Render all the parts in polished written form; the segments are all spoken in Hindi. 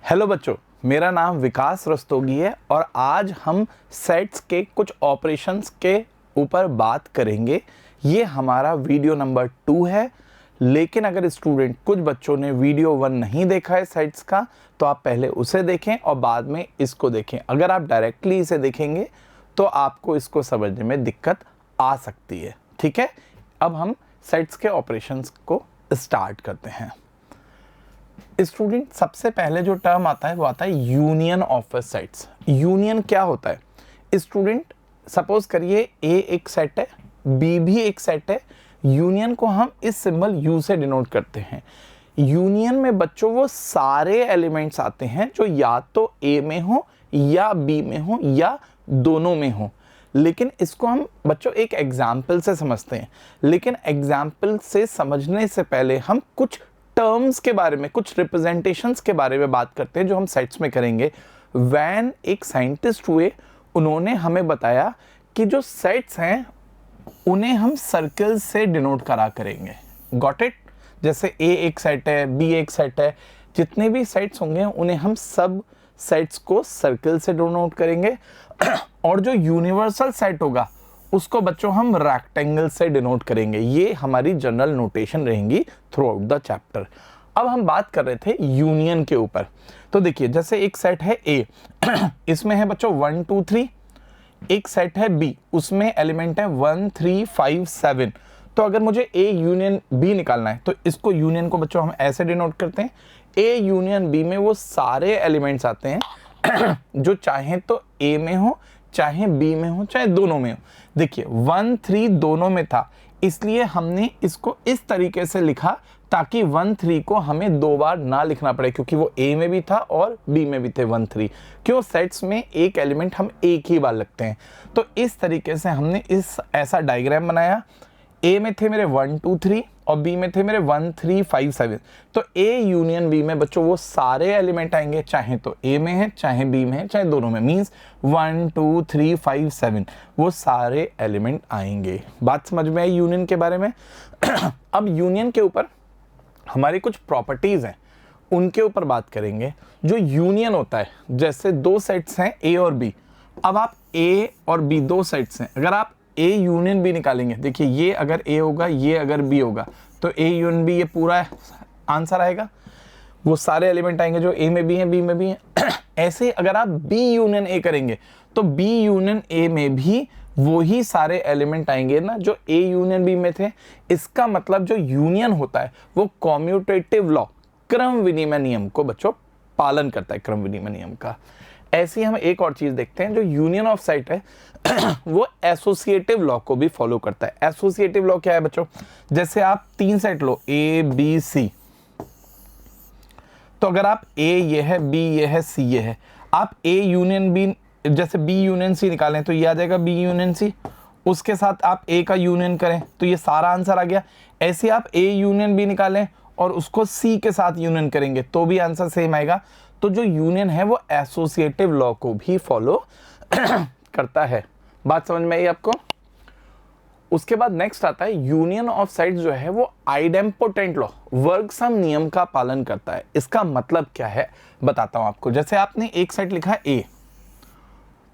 हेलो बच्चों, मेरा नाम विकास रस्तोगी है और आज हम सेट्स के कुछ ऑपरेशंस के ऊपर बात करेंगे। ये हमारा वीडियो नंबर 2 है, लेकिन अगर स्टूडेंट कुछ बच्चों ने वीडियो 1 नहीं देखा है सेट्स का, तो आप पहले उसे देखें और बाद में इसको देखें। अगर आप डायरेक्टली इसे देखेंगे तो आपको इसको समझने में दिक्कत आ सकती है। ठीक है, अब हम सेट्स के ऑपरेशंस को स्टार्ट करते हैं। स्टूडेंट, सबसे पहले जो टर्म आता है वो आता है यूनियन ऑफ सेट्स। यूनियन क्या होता है स्टूडेंट? सपोज करिए ए एक सेट है, बी भी एक सेट है। यूनियन को हम इस सिंबल यू से डिनोट करते हैं। यूनियन में बच्चों वो सारे एलिमेंट्स आते हैं जो या तो ए में हो या बी में हो या दोनों में हो। लेकिन इसको हम बच्चों एक एग्जाम्पल से समझते हैं। लेकिन एग्जाम्पल से समझने से पहले हम कुछ टर्म्स के बारे में, कुछ रिप्रेजेंटेशंस के बारे में बात करते हैं जो हम सेट्स में करेंगे। वैन एक साइंटिस्ट हुए, उन्होंने हमें बताया कि जो सेट्स हैं उन्हें हम सर्कल से डिनोट करा करेंगे। Got it? जैसे ए एक सेट है, बी एक सेट है, जितने भी सेट्स होंगे उन्हें हम सब सेट्स को सर्कल से डिनोट करेंगे और जो यूनिवर्सल सेट होगा उसको बच्चों हम रेक्टेंगल से डिनोट करेंगे। ये हमारी जनरल नोटेशन रहेंगी थ्रू आउट द चैप्टर। अब हम बात कर रहे थे यूनियन के ऊपर। तो देखिए, जैसे एक सेट है ए, इसमें है बच्चों 1 2 3। एक सेट है बी, उसमें एलिमेंट है 1 3 5 7। तो अगर मुझे ए यूनियन बी निकालना है तो इसको यूनियन को बच्चों हम ऐसे डिनोट करते हैं। ए यूनियन बी में वो सारे एलिमेंट्स आते हैं जो चाहे तो ए में हो, चाहे बी में हो, चाहे दोनों में हो। देखिए 1 3 दोनों में था, इसलिए हमने इसको इस तरीके से लिखा ताकि 1 3 को हमें दो बार ना लिखना पड़े, क्योंकि वो ए में भी था और बी में भी थे 1 3। क्यों? सेट्स में एक एलिमेंट हम एक ही बार लगते हैं। तो इस तरीके से हमने ऐसा डायग्राम बनाया। ए में थे मेरे 1 2 3 और बी में थे मेरे 1 3 5 7। तो ए यूनियन बी में बच्चों वो सारे एलिमेंट आएंगे, चाहे तो ए में है, चाहे बी में है, चाहे दोनों में। मींस 1 2 3 5 7 वो सारे एलिमेंट आएंगे। बात समझ में आई यूनियन के बारे में? अब यूनियन के ऊपर हमारी कुछ प्रॉपर्टीज हैं, उनके ऊपर बात करेंगे। जो यूनियन होता है, जैसे दो सेट्स हैं ए और बी। अब आप ए और बी दो सेट्स हैं, अगर आप ए यूनियन बी निकालेंगे, देखिए ये अगर ए होगा, ये अगर बी होगा, तो ए यूनियन बी ये पूरा आंसर आएगा। वो सारे एलिमेंट आएंगे जो ए में भी हैं, बी में भी हैं। ऐसे ही अगर आप बी यूनियन ए करेंगे तो बी यूनियन ए में भी वही सारे एलिमेंट आएंगे ना जो ए यूनियन बी में थे। इसका मतलब जो यूनियन होता है वो कॉम्यूटेटिव लॉ, क्रम विनिमय नियम को बच्चों पालन करता है, क्रम विनिमय नियम का। ऐसे ही हम एक और चीज देखते हैं, जो यूनियन ऑफ सेट है वो एसोसिएटिव लॉ को भी फॉलो करता है। एसोसिएटिव लॉ क्या है बच्चों? जैसे आप 3 set low, A B C. तो अगर आप ए ये है, बी ये है, सी ये है, आप ए यूनियन बी, जैसे बी यूनियन सी निकालें तो ये आ जाएगा बी यूनियन सी। उसके साथ आप ए का यूनियन करें तो ये सारा आंसर आ गया। ऐसे आप ए यूनियन बी निकालें और उसको सी के साथ यूनियन करेंगे तो भी आंसर सेम आएगा। तो जो यूनियन है वो एसोसिएटिव लॉ को भी फॉलो करता है। बात समझ में आई आपको? उसके बाद नेक्स्ट आता है यूनियन ऑफ सेट्स, जो है वो आइडेम्पोटेंट लॉ, वर्गसम नियम का पालन करता है। इसका मतलब क्या है बताता हूं आपको। जैसे आपने एक सेट लिखा है ए,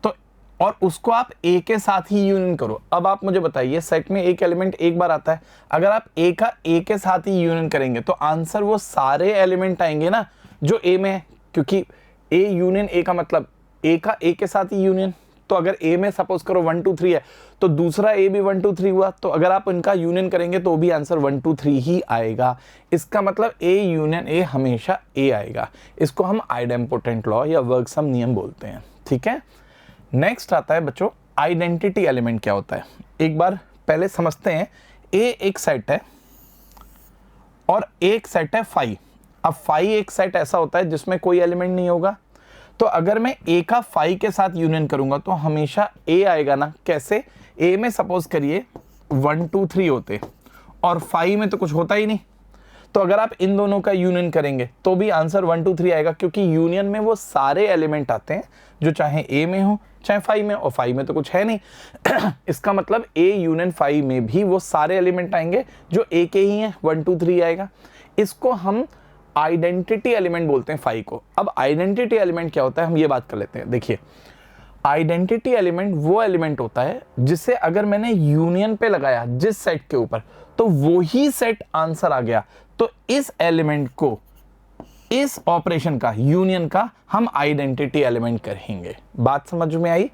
तो और उसको आप ए के साथ ही यूनियन करो। अब आप मुझे बताइए, सेट में एक एलिमेंट एक बार आता है, अगर आप ए का ए के साथ ही यूनियन करेंगे तो आंसर वो सारे एलिमेंट आएंगे ना जो ए में है, क्योंकि ए यूनियन ए का मतलब ए का ए के साथ ही यूनियन। तो अगर ए में सपोज करो 1 2 3 है तो दूसरा ए भी 1 2 3 हुआ, तो अगर आप इनका यूनियन करेंगे तो भी आंसर 1 2 3 ही आएगा। इसका मतलब ए यूनियन ए हमेशा ए आएगा। इसको हम आइडेम्पोटेंट लॉ या वर्गसम नियम बोलते हैं। ठीक है, नेक्स्ट आता है बच्चों आइडेंटिटी एलिमेंट क्या होता है। एक बार पहले समझते हैं। ए एक सेट है और एक सेट है फाई। अब फाई एक सेट ऐसा होता है जिसमें कोई एलिमेंट नहीं होगा, तो अगर मैं ए का फाई के साथ यूनियन करूंगा तो हमेशा ए आएगा ना। कैसे? ए में सपोज करिए 1 2 3 होते और फाई में तो कुछ होता ही नहीं, तो अगर आप इन दोनों का यूनियन करेंगे तो भी आंसर 1 2 3 आएगा, क्योंकि यूनियन में वो सारे एलिमेंट आते हैं जो चाहे ए में हो चाहे फाई में, और फाई में तो कुछ है नहीं। इसका मतलब ए यूनियन फाई में भी वो सारे एलिमेंट आएंगे जो ए के ही हैं, 1 2 3 आएगा। इसको हम आइडेंटिटी एलिमेंट बोलते हैं फाई को। अब आइडेंटिटी एलिमेंट क्या होता है हम ये बात कर लेते हैं। देखिए आइडेंटिटी एलिमेंट वो एलिमेंट होता है जिसे अगर मैंने यूनियन पे लगाया जिस सेट के ऊपर तो वो ही सेट आंसर आ गया, तो इस एलिमेंट को, इस ऑपरेशन का, यूनियन का हम आइडेंटिटी एलिमेंट कहेंगे। बात समझ में आई?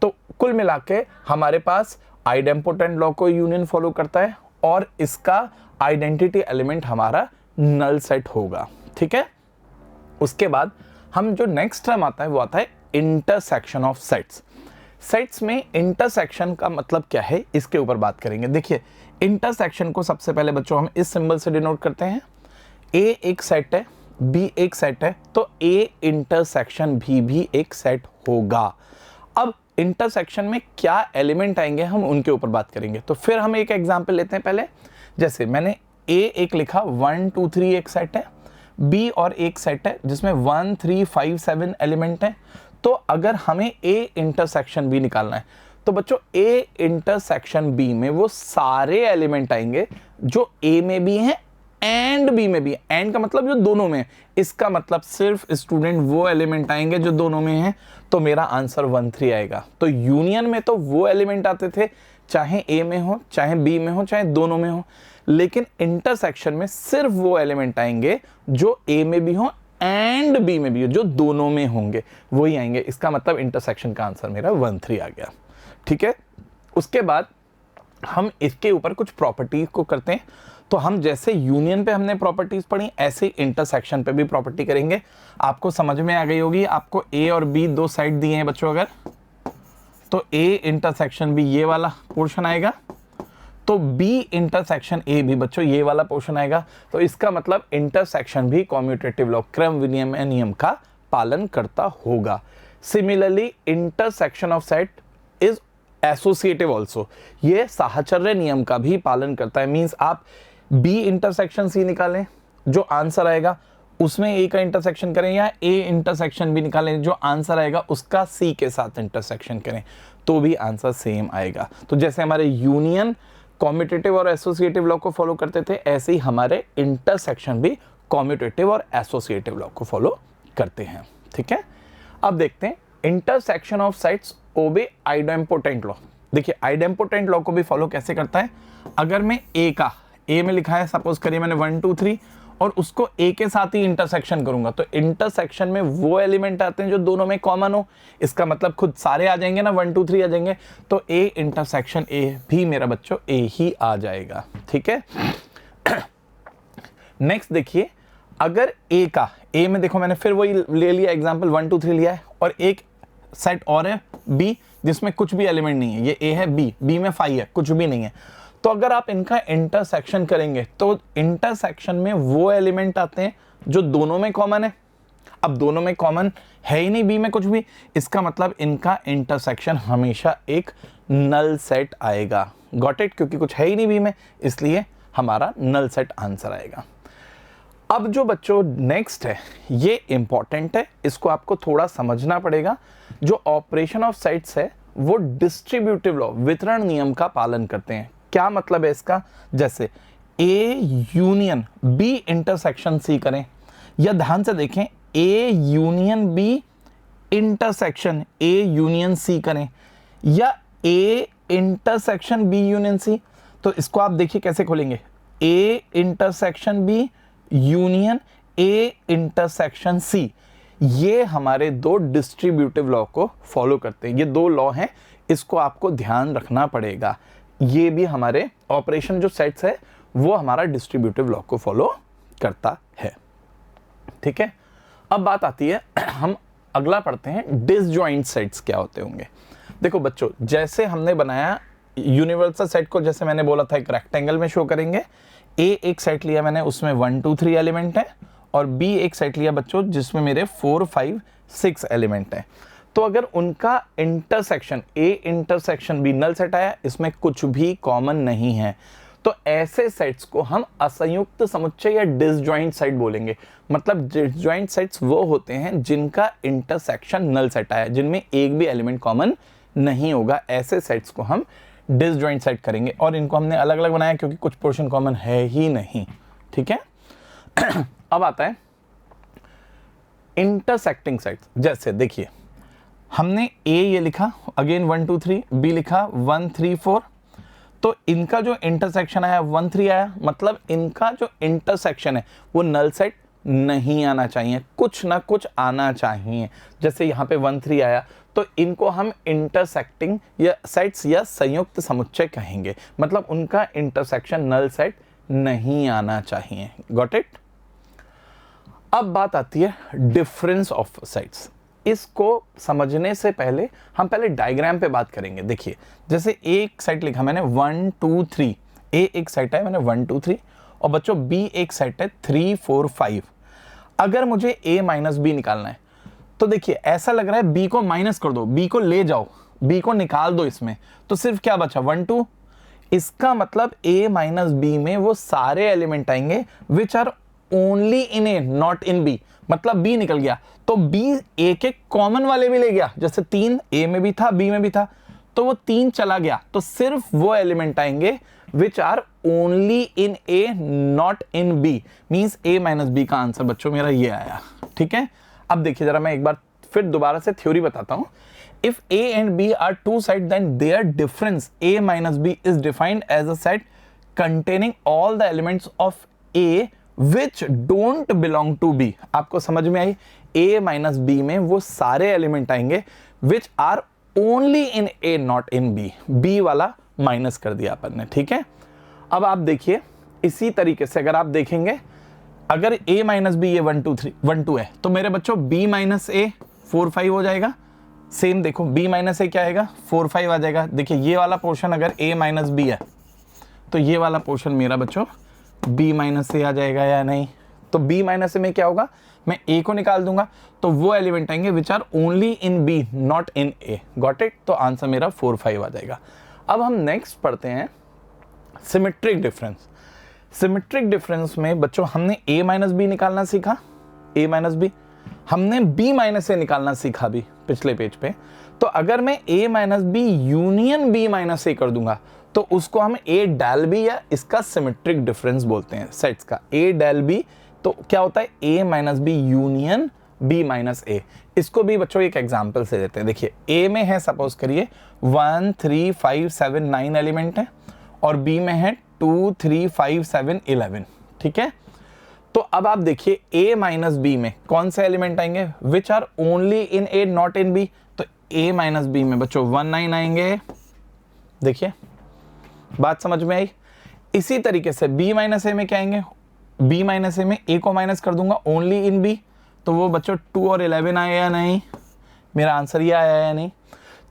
तो कुल मिला के हमारे पास आइडेम्पोटेंट लॉ को यूनियन फॉलो करता है और इसका आइडेंटिटी एलिमेंट हमारा नल सेट होगा। ठीक है, उसके बाद हम जो नेक्स्ट टर्म आता है वो आता है इंटरसेक्शन ऑफ सेट्स। सेट्स में इंटरसेक्शन का मतलब क्या है इसके ऊपर बात करेंगे। देखिए इंटरसेक्शन को सबसे पहले बच्चों हम इस सिंबल से डिनोट करते हैं। ए एक सेट है, बी एक सेट है, तो ए इंटरसेक्शन भी एक सेट होगा। अब इंटरसेक्शन में क्या एलिमेंट आएंगे हम उनके ऊपर बात करेंगे। तो फिर हम एक एग्जांपल लेते हैं पहले। जैसे मैंने ए एक लिखा, 1 2 3 एक सेट है, बी और एक सेट है जिसमें 1 3 5 7 एलिमेंट है। तो अगर हमें ए इंटरसेक्शन बी निकालना है तो बच्चों ए इंटरसेक्शन बी में वो सारे एलिमेंट आएंगे जो ए में भी हैं एंड बी में भी है। एंड का मतलब जो दोनों में है, इसका मतलब सिर्फ स्टूडेंट वो एलिमेंट आएंगे जो दोनों में हैं, तो मेरा आंसर 1 3 आएगा। तो यूनियन में तो वो एलिमेंट आते थे चाहे ए में हो, चाहे बी में हो, चाहे दोनों में हो, लेकिन इंटरसेक्शन में सिर्फ वो एलिमेंट आएंगे जो ए में भी हो एंड बी में भी हो, जो दोनों में होंगे वही आएंगे। इसका मतलब इंटरसेक्शन का आंसर मेरा 1 3 आ गया। ठीक है, उसके बाद हम इसके ऊपर कुछ प्रॉपर्टीज को करते हैं। तो हम जैसे यूनियन पे हमने प्रॉपर्टीज पढ़ी ऐसे इंटरसेक्शन पे भी प्रॉपर्टी करेंगे। आपको समझ में आ गई होगी। आपको ए और बी दो साइड दिए हैं बच्चों, अगर तो ए इंटरसेक्शन बी ये वाला पोर्शन आएगा, तो बी इंटरसेक्शन ए भी बच्चों ये वाला पोर्शन आएगा। तो इसका मतलब इंटरसेक्शन भी कॉम्यूटेटिव लॉ, क्रम विनिमय नियम का पालन करता होगा। Similarly intersection of set is associative also, ये साहचर्य नियम का भी पालन करता है। मीन्स आप बी इंटरसेक्शन सी निकालें, जो आंसर आएगा उसमें ए का इंटरसेक्शन करें, या ए इंटरसेक्शन बी निकालें, जो आंसर आएगा उसका सी के साथ इंटरसेक्शन करें, तो भी आंसर सेम आएगा। तो जैसे हमारे यूनियन कॉम्यूटेटिव और एसोसिएटिव लॉ को फॉलो करते थे, ऐसे ही हमारे इंटरसेक्शन भी कॉम्यूटेटिव और एसोसिएटिव लॉ को फॉलो करते हैं। ठीक है, अब देखते हैं intersection of sets obey idempotent law. देखिए आइडेम्पोटेंट लॉ को भी फॉलो कैसे करता है। अगर मैं ए का, ए में लिखा है सपोज करिए मैंने 1 2 3 और उसको ए के साथ ही इंटरसेक्शन करूंगा, तो इंटरसेक्शन में वो एलिमेंट आते हैं जो दोनों में कॉमन हो। इसका मतलब खुद सारे आ जाएंगे ना, 1 2 3 आ जाएंगे, तो ए इंटरसेक्शन ए भी मेरा बच्चों ए ही आ जाएगा। ठीक है, नेक्स्ट देखिए, अगर ए का, ए में देखो मैंने फिर वही ले लिया एग्जांपल 1 2 3 लिया है, और एक सेट और है बी जिसमें कुछ भी एलिमेंट नहीं है। ये ए है, बी में 5 है, कुछ भी नहीं है। तो अगर आप इनका इंटरसेक्शन करेंगे तो इंटरसेक्शन में वो एलिमेंट आते हैं जो दोनों में कॉमन है। अब दोनों में कॉमन है ही नहीं बी में कुछ भी, इसका मतलब इनका इंटरसेक्शन हमेशा एक नल सेट आएगा। Got it? क्योंकि कुछ है ही नहीं बी में, इसलिए हमारा नल सेट आंसर आएगा। अब जो बच्चों नेक्स्ट है ये इंपॉर्टेंट है, इसको आपको थोड़ा समझना पड़ेगा। जो ऑपरेशन ऑफ सेट्स है वो डिस्ट्रीब्यूटिव लॉ, वितरण नियम का पालन करते हैं। क्या मतलब है इसका? जैसे A union B intersection C करें, या ध्यान से देखें A union B intersection A union C करें, या A intersection B union C, तो इसको आप देखिए कैसे खोलेंगे, A intersection B union A intersection C. ये हमारे दो डिस्ट्रीब्यूटिव लॉ को फॉलो करते हैं। ये दो लॉ हैं, इसको आपको ध्यान रखना पड़ेगा। ये भी हमारे ऑपरेशन जो सेट्स है वो हमारा डिस्ट्रीब्यूटिव लॉ को फॉलो करता है। ठीक है, अब बात आती है, हम अगला पढ़ते हैं डिसजॉइंट सेट्स क्या होते होंगे। देखो बच्चों, जैसे हमने बनाया यूनिवर्सल सेट को, जैसे मैंने बोला था एक रेक्टेंगल में शो करेंगे। ए एक सेट लिया मैंने, उसमें 1 2 3 एलिमेंट है, और बी एक सेट लिया बच्चों जिसमें मेरे 4 5 6 एलिमेंट है। तो अगर उनका intersection A intersection B null set आया, इसमें कुछ भी कॉमन नहीं है, तो ऐसे सेट्स को हम असंयुक्त समुच्चय या डिसजॉइंट सेट बोलेंगे। मतलब डिसजॉइंट सेट्स वो होते हैं जिनका इंटरसेक्शन नल सेट आया, जिनमें एक भी एलिमेंट कॉमन नहीं होगा। ऐसे सेट्स को हम डिसजॉइंट सेट करेंगे, और इनको हमने अलग अलग बनाया क्योंकि कुछ पोर्शन कॉमन है ही नहीं। ठीक है, अब आता है इंटरसेक्टिंग साइड्स। जैसे देखिए हमने ए ये लिखा, अगेन 1 2 3, बी लिखा 1 3 4, तो इनका जो इंटरसेक्शन आया 1 3 आया, मतलब इनका जो इंटरसेक्शन है वो नल साइड नहीं आना चाहिए, कुछ ना कुछ आना चाहिए। जैसे यहाँ पे 1 3 आया तो इनको हम इंटरसेक्टिंग या साइड्स या संयुक्त समुच्चय कहेंगे, मतलब उनका इंटरसेक्शन नल साइड नहीं आना चाहिए। Got it. अब बात आती है डिफरेंस ऑफ साइड्स। इसको समझने से पहले हम पहले डायग्राम पे बात करेंगे। देखिए जैसे एक साइड लिखा मैंने 1 2 3, ए एक साइड है मैंने 1 2 3, और बच्चों बी एक साइड है 3 4 5। अगर मुझे ए माइनस बी निकालना है तो देखिए ऐसा लग रहा है बी को माइनस कर दो, बी को ले जाओ, बी को निकाल दो इसमें, तो सिर्फ क्या बचा 1 2। इसका मतलब ए माइनस बी में वो सारे एलिमेंट आएंगे which are only in A not in B, मतलब बी निकल गया तो बी ए के कॉमन वाले भी ले गया। जैसे 3 ए में भी था बी में भी था, तो वो 3 चला गया, तो सिर्फ वो एलिमेंट आएंगे which are only in A not in B, means A minus B का आंसर बच्चों मेरा ये आया। ठीक है, अब देखिए जरा मैं एक बार फिर दोबारा से थ्योरी बताता हूं। If A and B are two sets then their difference A minus B is defined as a set containing all the elements of A which don't belong to B. आपको समझ में आई, ए माइनस बी में वो सारे एलिमेंट आएंगे which are only in A not in B, B वाला माइनस कर दिया अपन ने। ठीक है, अब आप देखिए इसी तरीके से अगर आप देखेंगे, अगर a माइनस बी ये 1 2 3 1 2 है तो मेरे बच्चों b माइनस ए 4 5 हो जाएगा। सेम देखो b माइनस ए क्या आएगा 4 5 आ जाएगा। देखिए ये वाला पोर्शन अगर a माइनस बी है तो ये वाला पोर्शन मेरा बच्चों b माइनस ए आ जाएगा या नहीं। तो b माइनस ए में क्या होगा, मैं a को निकाल दूंगा तो वो एलिमेंट आएंगे which are only in b not in a। Got it. तो आंसर मेरा 4 5 आ जाएगा। अब हम नेक्स्ट पढ़ते हैं सिमेट्रिक डिफरेंस। सिमेट्रिक डिफरेंस में बच्चों हमने a माइनस बी निकालना सीखा, a माइनस बी, हमने b माइनस ए निकालना सीखा भी पिछले पेज पे। तो अगर मैं a minus B union b minus A कर दूंगा तो उसको हम a डेल b या इसका सिमेट्रिक डिफरेंस बोलते हैं सेट्स का। a डेल b तो क्या होता है a minus B union b minus A. इसको भी बच्चों एक एग्जांपल से देते हैं। देखिए a में है सपोज करिए 1 3 5 7 9 एलिमेंट है और b में है 2 3 5 7 11। ठीक है, तो अब आप देखिए a माइनस बी में कौन से एलिमेंट आएंगे which are only in a not in b। तो a माइनस बी में बच्चों 1 9 आएंगे। देखिए बात समझ में आई। इसी तरीके से b माइनस ए में क्या आएंगे, b माइनस ए में a को माइनस कर दूंगा ओनली इन b, तो वो बच्चों 2 और 11 आया या नहीं, मेरा आंसर ये आया या नहीं।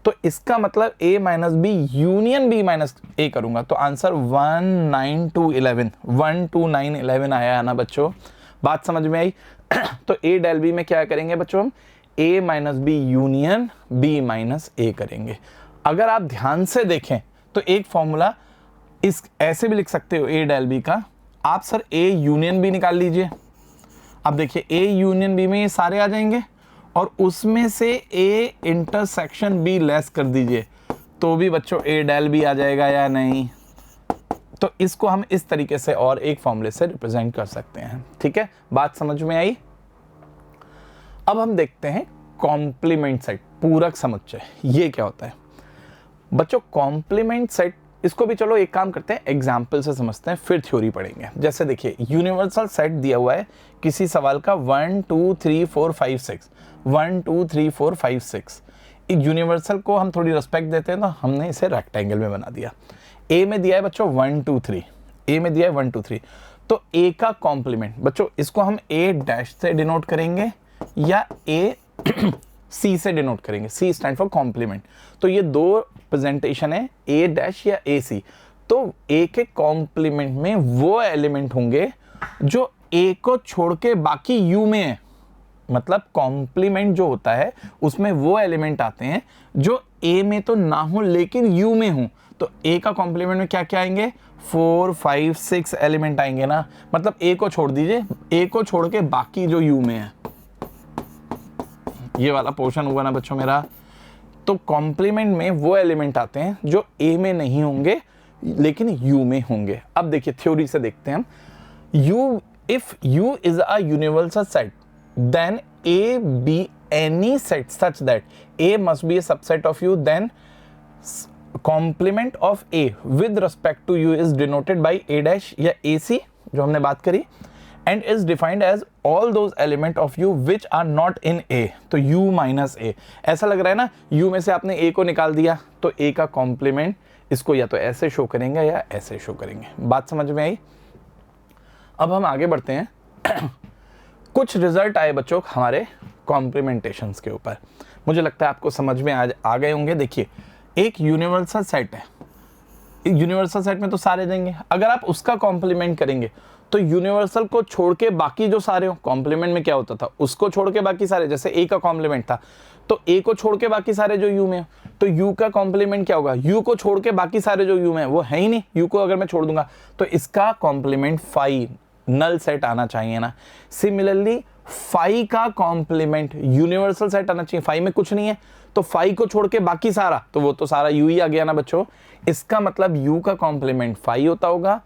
तो इसका मतलब a minus B union b minus A करूंगा तो आंसर 1 9 2 11 1 2 9 11 आया है ना बच्चों। बात समझ में आई। तो a डेल b में क्या करेंगे बच्चों, हम a minus B union b minus A करेंगे। अगर आप ध्यान से देखें तो एक फॉर्मूला इस ऐसे भी लिख सकते हो a डेल b का, आप सर a यूनियन b निकाल लीजिए। अब देखिए a यूनियन b में ये सारे आ जाएंगे और उसमें से a इंटरसेक्शन b लेस कर दीजिए तो भी बच्चों a डेल b आ जाएगा या नहीं। तो इसको हम इस तरीके से और एक फॉर्मूले से रिप्रेजेंट कर सकते हैं। ठीक है, बात समझ में आई। अब हम देखते हैं कॉम्प्लीमेंट सेट, पूरक समुच्चय। ये क्या होता है बच्चों, कॉम्प्लीमेंट सेट, इसको भी चलो एक काम करते हैं एग्जाम्पल से समझते हैं फिर थ्योरी पढ़ेंगे। जैसे देखिए यूनिवर्सल सेट दिया हुआ है किसी सवाल का 1 2 3 4 5 6 1 2 3 4 5 6। यूनिवर्सल को हम थोड़ी रिस्पेक्ट देते हैं तो हमने इसे रेक्टेंगल में बना दिया। ए में दिया है बच्चों 1 2 3, ए में दिया है 1 2 3, तो ए का कॉम्प्लीमेंट बच्चों इसको हम ए डैश से डिनोट करेंगे या ए सी से डिनोट करेंगे। सी स्टैंड फॉर कॉम्प्लीमेंट। तो ये दो प्रेजेंटेशन है, ए डैश या ए सी। तो ए के कॉम्प्लीमेंट में वो एलिमेंट होंगे जो ए को छोड़ के बाकी यू में है। मतलब कॉम्प्लीमेंट जो होता है उसमें वो एलिमेंट आते हैं जो ए में तो ना हो लेकिन यू में हो। तो ए का कॉम्प्लीमेंट में क्या क्या आएंगे, 4 5 6 एलिमेंट आएंगे ना। मतलब ए को छोड़ दीजिए, ए को छोड़ के बाकी जो यू में है, ये वाला पोर्शन हुआ ना बच्चों मेरा। तो कॉम्प्लीमेंट में वो एलिमेंट आते हैं जो ए में नहीं होंगे लेकिन यू में होंगे। अब देखिए थ्योरी से देखते हैं हम। You if U is a universal set, then A be any set such that A must be a subset of U, then complement of A with respect to U is denoted by A dash या AC जो हमने बात करी, and is defined as all those element of U which are not in A. तो U minus A, ऐसा लग रहा है ना, U में से आपने A को निकाल दिया तो A का कॉम्प्लीमेंट इसको या तो ऐसे शो करेंगे या ऐसे शो करेंगे। बात समझ में आई? अब हम आगे बढ़ते हैं। कुछ रिजल्ट आए बच्चों हमारे कॉम्प्लीमेंटेशंस के ऊपर, मुझे लगता है आपको समझ में आ गए होंगे। देखिए, एक यूनिवर्सल सेट है, यूनिवर्सल सेट में तो सारे देंगे, अगर आप उसका कॉम्प्लीमेंट करेंगे तो यूनिवर्सल को छोड़ के बाकी जो सारे हो, कॉम्प्लीमेंट में क्या होता था, उसको छोड़ के बाकी सारे, जैसे ए का कॉम्प्लीमेंट था तो ए को छोड़ के बाकी सारे जो यू में हो, तो यू का कॉम्प्लीमेंट क्या होगा, यू को छोड़ के बाकी सारे जो यू में वो है ही नहीं, यू को अगर मैं छोड़ दूंगा तो इसका कॉम्प्लीमेंट फाई नल सेट आना चाहिए ना। सिमिलरली फाई का कॉम्प्लीमेंट यूनिवर्सल सेट आना चाहिए, फाई में कुछ नहीं है तो फाई को छोड़ के बाकी सारा, तो वो तो सारा यू ही आ गया ना बच्चों। इसका मतलब यू का कॉम्प्लीमेंट फाई होता होगा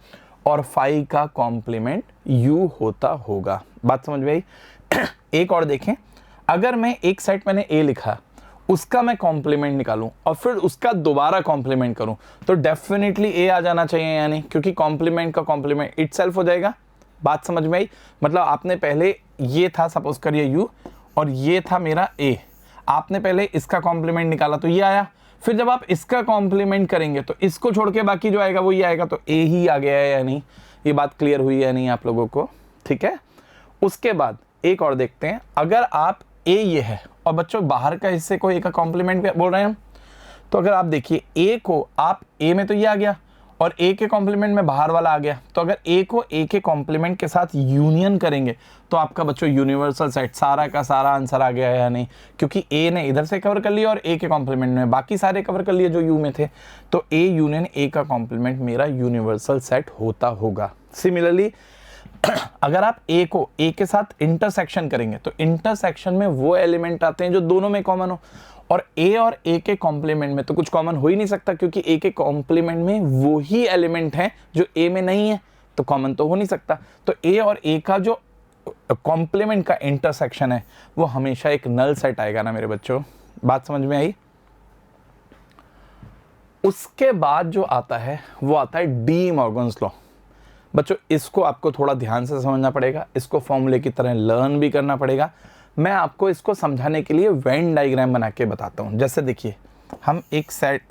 और फाई का कॉम्प्लीमेंट यू होता होगा। बात समझ में आई? एक और देखें, अगर मैं एक सेट मैंने ए लिखा, उसका मैं कॉम्प्लीमेंट निकालूं और फिर उसका दोबारा कॉम्प्लीमेंट करूं तो डेफिनेटली ए आ जाना चाहिए, यानी क्योंकि कॉम्प्लीमेंट का कॉम्प्लीमेंट इटसेल्फ हो जाएगा। बात समझ में आई? मतलब आपने पहले ये था, सपोज करिए यू, और ये था मेरा ए, आपने पहले इसका कॉम्प्लीमेंट निकाला तो ये आया, फिर जब आप इसका कॉम्प्लीमेंट करेंगे तो इसको छोड़ के बाकी जो आएगा वो ये आएगा, तो ए ही आ गया है या नहीं? ये बात क्लियर हुई है नहीं आप लोगों को? ठीक है। उसके बाद एक और देखते हैं, अगर आप ए ये है और बच्चों बाहर का हिस्से को ए का कॉम्प्लीमेंट बोल रहे हैं, तो अगर आप देखिए ए को, आप ए में तो ये आ गया और ए के कॉम्प्लीमेंट में बाहर वाला आ गया, तो अगर ए को ए के कॉम्प्लीमेंट के साथ यूनियन करेंगे तो आपका बच्चों यूनिवर्सल सेट सारा का सारा आंसर आ गया है या नहीं? क्योंकि ए ने इधर से कवर कर लिया और ए के कॉम्प्लीमेंट में बाकी सारे कवर कर लिए जो यू में थे, तो ए यूनियन ए का कॉम्प्लीमेंट मेरा यूनिवर्सल सेट होता होगा। सिमिलरली अगर आप ए को ए के साथ इंटरसेक्शन करेंगे तो इंटरसेक्शन में वो एलिमेंट आते हैं जो दोनों में कॉमन हो, और ए के कॉम्प्लीमेंट में तो कुछ कॉमन हो ही नहीं सकता, क्योंकि ए के कॉम्प्लीमेंट में वो ही एलिमेंट हैं जो ए में नहीं है, तो कॉमन तो हो नहीं सकता। तो ए और ए का जो कॉम्प्लीमेंट का इंटरसेक्शन है वो हमेशा एक नल सेट आएगा ना मेरे बच्चों। बात समझ में आई? उसके बाद जो आता है वो आता है डी मॉर्गन्स लॉ। बच्चों इसको आपको थोड़ा ध्यान से समझना पड़ेगा, इसको फॉर्मूले की तरह लर्न भी करना पड़ेगा। मैं आपको इसको समझाने के लिए वेन डायग्राम बना के बताता हूं। जैसे देखिए, हम एक सेट,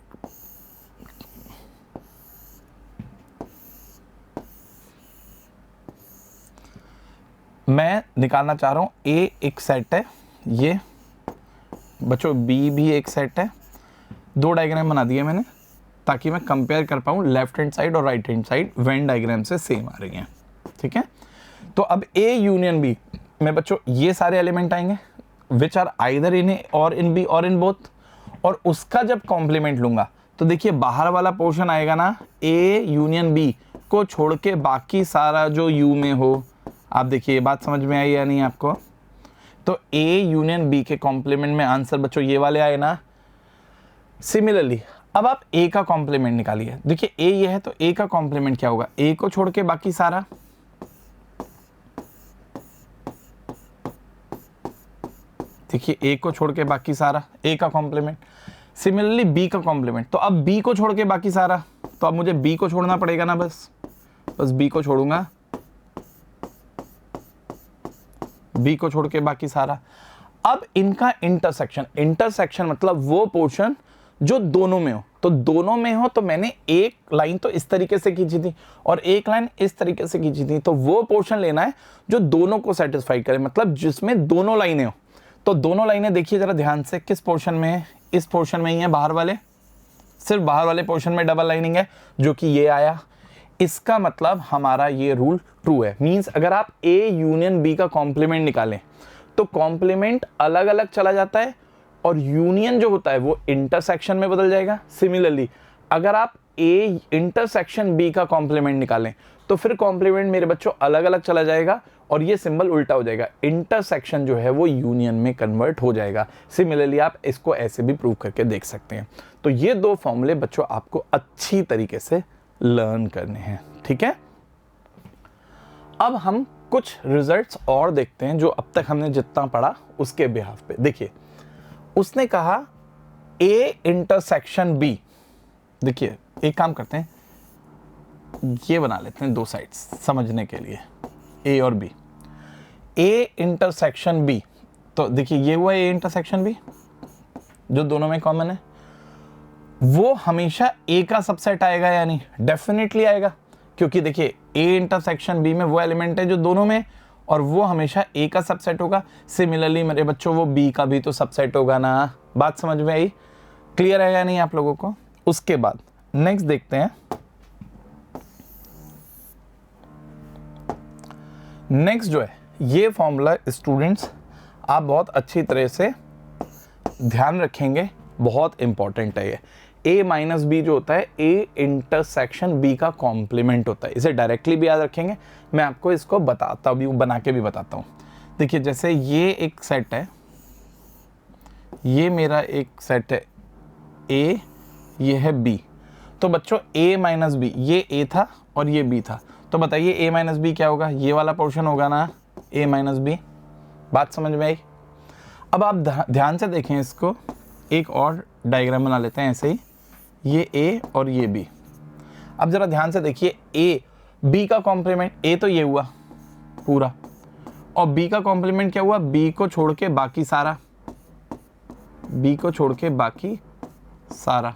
मैं निकालना चाह रहा हूं ए एक सेट है, ये बच्चों बी भी एक सेट है। दो डायग्राम बना दिए मैंने ताकि मैं कंपेयर कर पाऊं, लेफ्ट हैंड साइड और right hand side Venn diagram से सेम आ रही हैं। ठीक है, तो अब ए यूनियन बी में बच्चों ये सारे एलिमेंट आएंगे विच आर आइदर इन ए और इन बी और इन बोथ, और उसका जब कॉम्प्लीमेंट लूंगा तो देखिए बाहर वाला पोर्शन आएगा ना, ए यूनियन बी को छोड़ के बाकी सारा जो यू में हो। आप देखिए बात समझ में आई या नहीं आपको? तो ए यूनियन बी के कॉम्प्लीमेंट में आंसर बच्चों ये वाले आए ना। सिमिलरली अब आप ए का कॉम्प्लीमेंट निकालिए, देखिए ए ये है तो ए का कॉम्प्लीमेंट क्या होगा, ए को छोड़ के बाकी सारा, देखिए ए को छोड़ के बाकी सारा ए का कॉम्प्लीमेंट। सिमिलरली बी का कॉम्प्लीमेंट, तो अब बी को छोड़ के बाकी सारा, तो अब मुझे बी को छोड़ना पड़ेगा ना, बस बी को छोड़ूंगा, बी को छोड़ के बाकी सारा। अब इनका इंटरसेक्शन मतलब वो पोर्शन जो दोनों में हो, तो दोनों में हो तो मैंने एक लाइन तो इस तरीके से खींची थी और एक लाइन इस तरीके से खींची थी, तो वो पोर्शन लेना है जो दोनों को सेटिस्फाई करे, मतलब जिसमें दोनों लाइनें हो। तो दोनों लाइनें देखिए जरा ध्यान से, किस पोर्शन में है, इस पोर्शन में ही है, बाहर वाले, सिर्फ बाहर वाले पोर्शन में डबल लाइनिंग है जो कि ये आया। इसका मतलब हमारा ये रूल ट्रू है। मींस अगर आप ए यूनियन बी का कॉम्प्लीमेंट निकालें तो कॉम्प्लीमेंट अलग अलग चला जाता है और यूनियन जो होता है वो इंटरसेक्शन में बदल जाएगा। सिमिलरली अगर आप ए इंटरसेक्शन बी का कॉम्प्लीमेंट निकालें तो फिर कॉम्प्लीमेंट मेरे बच्चों अलग अलग चला जाएगा और ये सिंबल उल्टा हो जाएगा, इंटरसेक्शन जो है वो यूनियन में कन्वर्ट हो जाएगा। सिमिलरली आप इसको ऐसे भी प्रूव करके देख सकते हैं। तो ये दो फॉर्मूले बच्चों आपको अच्छी तरीके से लर्न करने हैं। ठीक है, अब हम कुछ रिजल्ट्स और देखते हैं जो अब तक हमने जितना पढ़ा उसके बिहाफ पे। देखिए उसने कहा A इंटरसेक्शन B। देखिए एक काम करते हैं, ये बना लेते हैं दो साइड्स समझने के लिए, A और B। A इंटरसेक्शन B, तो देखिए ये हुआ A इंटरसेक्शन B जो दोनों में कॉमन है, वो हमेशा A का सबसेट आएगा या नहीं? डेफिनेटली आएगा, क्योंकि देखिए A इंटरसेक्शन B में वो एलिमेंट है जो दोनों में, और वो हमेशा A का सबसेट होगा। सिमिलरली मेरे बच्चों वो B का भी तो सबसेट होगा ना। बात समझ में आई? क्लियर है या नहीं आप लोगों को? उसके बाद नेक्स्ट देखते हैं। नेक्स्ट जो है ये फॉर्मूला स्टूडेंट्स आप बहुत अच्छी तरह से ध्यान रखेंगे, बहुत इंपॉर्टेंट है ये। A माइनस बी जो होता है A इंटरसेक्शन B का कॉम्प्लीमेंट होता है। इसे डायरेक्टली भी याद रखेंगे, मैं आपको इसको बताता भी हूँ, बना के भी बताता हूँ। देखिए जैसे ये एक सेट है, ये मेरा एक सेट है A, ये है B। तो बच्चों A माइनस बी, ये A था और ये B था, तो बताइए A माइनस बी क्या होगा? ये वाला पोर्शन होगा ना, A माइनस बी। बात समझ में आई? अब आप ध्यान से देखें इसको, एक और डायग्राम बना लेते हैं ऐसे ही, ये A और ये B। अब जरा ध्यान से देखिए, A B का कॉम्प्लीमेंट, A तो ये हुआ पूरा, और B का कॉम्प्लीमेंट क्या हुआ? B को छोड़ के बाकी सारा, B को छोड़ के बाकी सारा।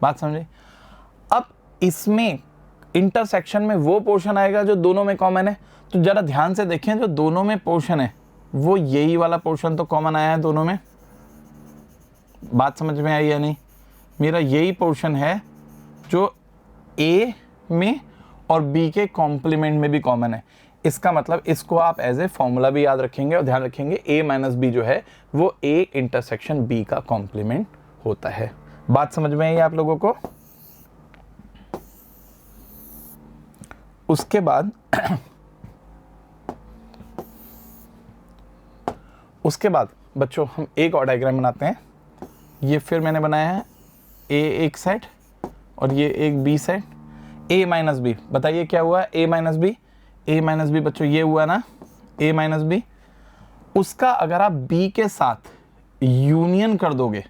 बात समझे? अब इसमें इंटरसेक्शन में वो पोर्शन आएगा जो दोनों में कॉमन है, तो जरा ध्यान से देखें, जो दोनों में पोर्शन है वो यही वाला पोर्शन तो कॉमन आया है दोनों में। बात समझ में आई या नहीं? मेरा यही पोर्शन है जो A में और B के कॉम्प्लीमेंट में भी कॉमन है। इसका मतलब इसको आप एज ए फॉर्मूला भी याद रखेंगे और ध्यान रखेंगे A माइनस बी जो है वो A इंटरसेक्शन B का कॉम्प्लीमेंट होता है। बात समझ में आई आप लोगों को? उसके बाद बच्चों हम एक और डायग्राम बनाते हैं। ये फिर मैंने बनाया है A एक सेट और ये एक B set, A minus B. बताइए क्या हुआ? A minus B, A minus B बच्चों ये हुआ ना, A माइनस बी। उसका अगर आप B के साथ यूनियन कर दोगे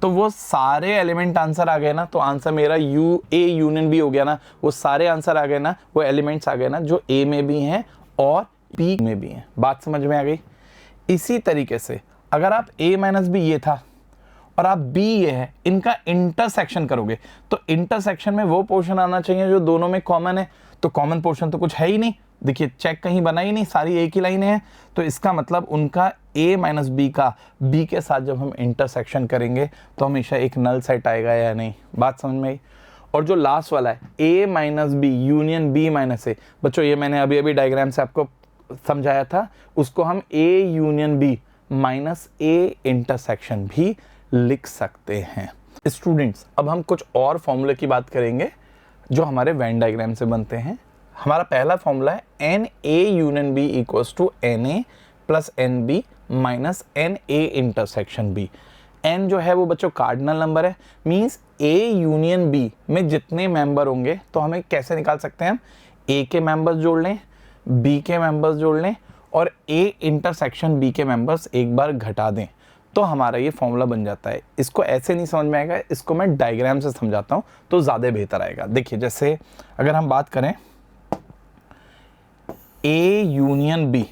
तो वो सारे एलिमेंट आंसर आ गए ना। तो आंसर मेरा A यूनियन B हो गया ना, वो सारे आंसर आ गए ना, वो एलिमेंट्स आ गए ना जो A में भी हैं और B में भी हैं। बात समझ में आ गई? इसी तरीके से अगर आप A माइनस बी ये था और आप B ये है, इनका इंटरसेक्शन करोगे तो इंटरसेक्शन में वो पोर्शन आना चाहिए जो दोनों में कॉमन है। तो कॉमन पोर्शन तो कुछ है ही नहीं, देखिए चेक कहीं बना ही नहीं, सारी एक ही लाइन है। तो इसका मतलब उनका A माइनस बी का B के साथ जब हम इंटरसेक्शन करेंगे तो हमेशा एक नल सेट आएगा या नहीं? बात समझ में आई? और जो लास्ट वाला है A minus B union B minus A, बच्चों ये मैंने अभी अभी डायग्राम से आपको समझाया था, उसको हम A union B minus A intersection भी लिख सकते हैं। स्टूडेंट्स अब हम कुछ और फॉर्मूले की बात करेंगे जो हमारे वेन डायग्राम से बनते हैं। हमारा पहला फॉर्मूला है NA union B equals to NA plus NB minus NA intersection B। N जो है वो बच्चों कार्डिनल नंबर है, मीन्स A यूनियन B में जितने मेंबर होंगे तो हमें कैसे निकाल सकते हैं? हम A के मेंबर्स जोड़ लें, B के मेंबर्स जोड़ लें और A इंटरसेक्शन B के मेंबर्स एक बार घटा दें, तो हमारा ये फॉर्मूला बन जाता है। इसको ऐसे नहीं समझ में आएगा, इसको मैं डायग्राम से समझाता हूँ तो ज़्यादा बेहतर आएगा। देखिए जैसे अगर हम बात करें A यूनियन B,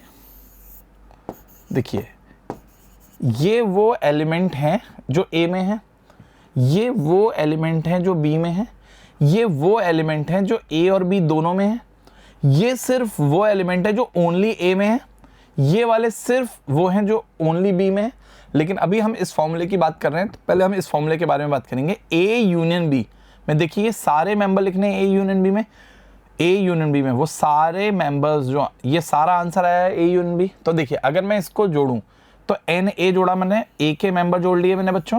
देखिए ये वो एलिमेंट हैं जो A में है, ये वो एलिमेंट हैं जो B में है, ये वो एलिमेंट हैं जो A और B दोनों में है, ये सिर्फ वो एलिमेंट है जो ओनली A में है, ये वाले सिर्फ वो हैं जो ओनली B में है। लेकिन अभी हम इस फॉर्मूले की बात कर रहे हैं तो पहले हम इस फॉर्मूले के बारे में बात करेंगे। A यूनियन B में देखिए ये सारे मेंबर लिखने हैं A यूनियन B में, A यूनियन B में वो सारे मेंबर्स जो, ये सारा आंसर आया है A यूनियन B। तो देखिए अगर मैं इसको जोड़ूं तो NA जोड़ा मैंने, A के मेंबर जोड़ लिए मैंने बच्चों,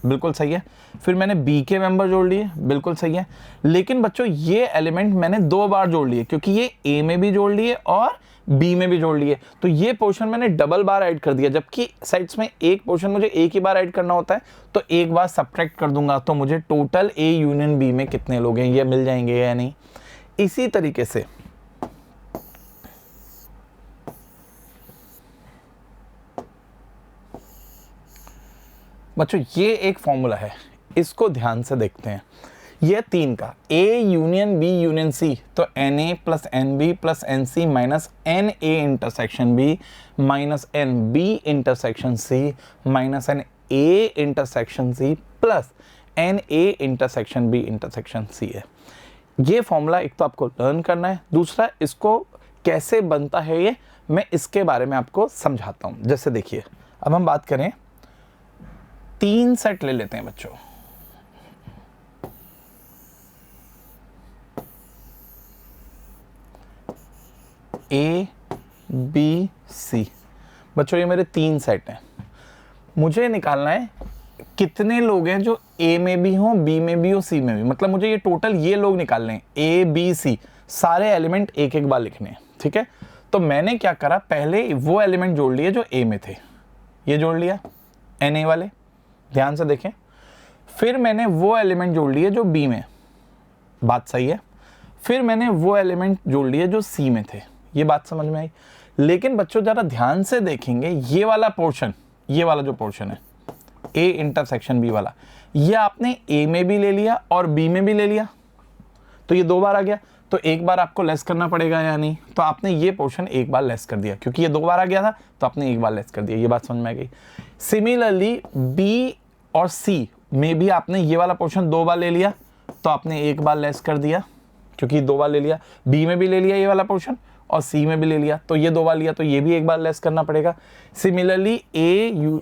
बिल्कुल सही है। फिर मैंने B के मेंबर जोड़ लिए, बिल्कुल सही है। लेकिन बच्चों ये एलिमेंट मैंने दो बार जोड़ लिए क्योंकि ये A में भी जोड़ लिए और B में भी जोड़ लिए, तो ये पोर्शन मैंने डबल बार ऐड कर दिया। जबकि साइड्स में एक पोर्शन मुझे एक ही बार ऐड करना होता है, तो एक बार सब्ट्रैक्ट कर दूंगा तो मुझे टोटल A यूनियन B में कितने लोग हैं ये मिल जाएंगे या नहीं। इसी तरीके से बच्चों ये एक फॉर्मूला है, इसको ध्यान से देखते हैं। ये 3 का A union B union C, तो NA plus NB plus NC minus NA intersection B minus NB intersection C minus NA intersection C plus NA intersection B intersection C है। ये फॉर्मूला एक तो आपको लर्न करना है, दूसरा इसको कैसे बनता है ये मैं इसके बारे में आपको समझाता हूँ। जैसे देखिए, अब हम बात करें, 3 सेट ले लेते हैं बच्चों। A B C, बच्चों ये मेरे 3 सेट हैं। मुझे निकालना है कितने लोग हैं जो A में भी हों, B में भी हो, C में भी, मतलब मुझे ये टोटल ये लोग निकालने हैं, A B C, सारे एलिमेंट एक एक बार लिखने हैं। ठीक है, तो मैंने क्या करा, पहले वो एलिमेंट जोड़ लिए जो A में थे, ये जोड़ लिया NA वाले, ध्यान से देखें। फिर मैंने वो एलिमेंट जोड़ लिए जो B में, बात सही है। फिर मैंने वो एलिमेंट जोड़ लिए जो C में थे, ये बात समझ में आई। लेकिन बच्चों जरा ध्यान से देखेंगे, ये वाला पोर्शन, ये वाला जो पोर्शन है A इंटरसेक्शन B वाला, ये आपने A में भी ले लिया और B में भी ले लिया, तो ये 2 बार आ गया। तो एक बार आपको लेस करना पड़ेगा या नहीं, तो आपने ये पोर्शन एक बार लेस कर दिया, क्योंकि ये 2 बार आ गया था तो आपने एक बार लेस कर दिया। ये बात समझ में आ गई। सिमिलरली B और C में भी आपने ये वाला पोर्शन 2 बार ले लिया, तो आपने एक बार लेस कर दिया, क्योंकि 2 बार ले लिया। B में भी ले लिया ये वाला पोर्शन और C में भी ले लिया, तो ये 2 बार लिया, तो ये भी एक बार लेस करना पड़ेगा। सिमिलरली A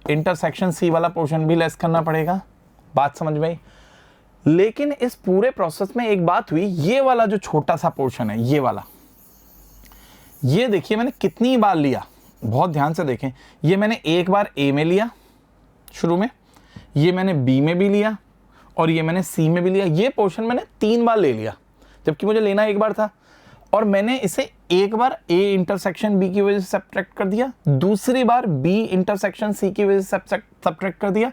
इंटरसेक्शन C वाला पोर्शन भी लेस करना पड़ेगा। बात समझ में आई। लेकिन इस पूरे प्रोसेस में एक बात हुई, ये वाला जो छोटा सा पोर्शन है, ये वाला, ये देखिए मैंने कितनी बार लिया, बहुत ध्यान से देखें। ये मैंने एक बार A में लिया शुरू में, ये मैंने B में भी लिया और ये मैंने C में भी लिया। ये पोर्शन मैंने 3 बार ले लिया, जबकि मुझे लेना एक बार था। और मैंने इसे एक बार A इंटरसेक्शन B की वजह से सब्ट्रैक्ट कर दिया, दूसरी बार B इंटरसेक्शन C की वजह से सब्ट्रैक्ट कर दिया,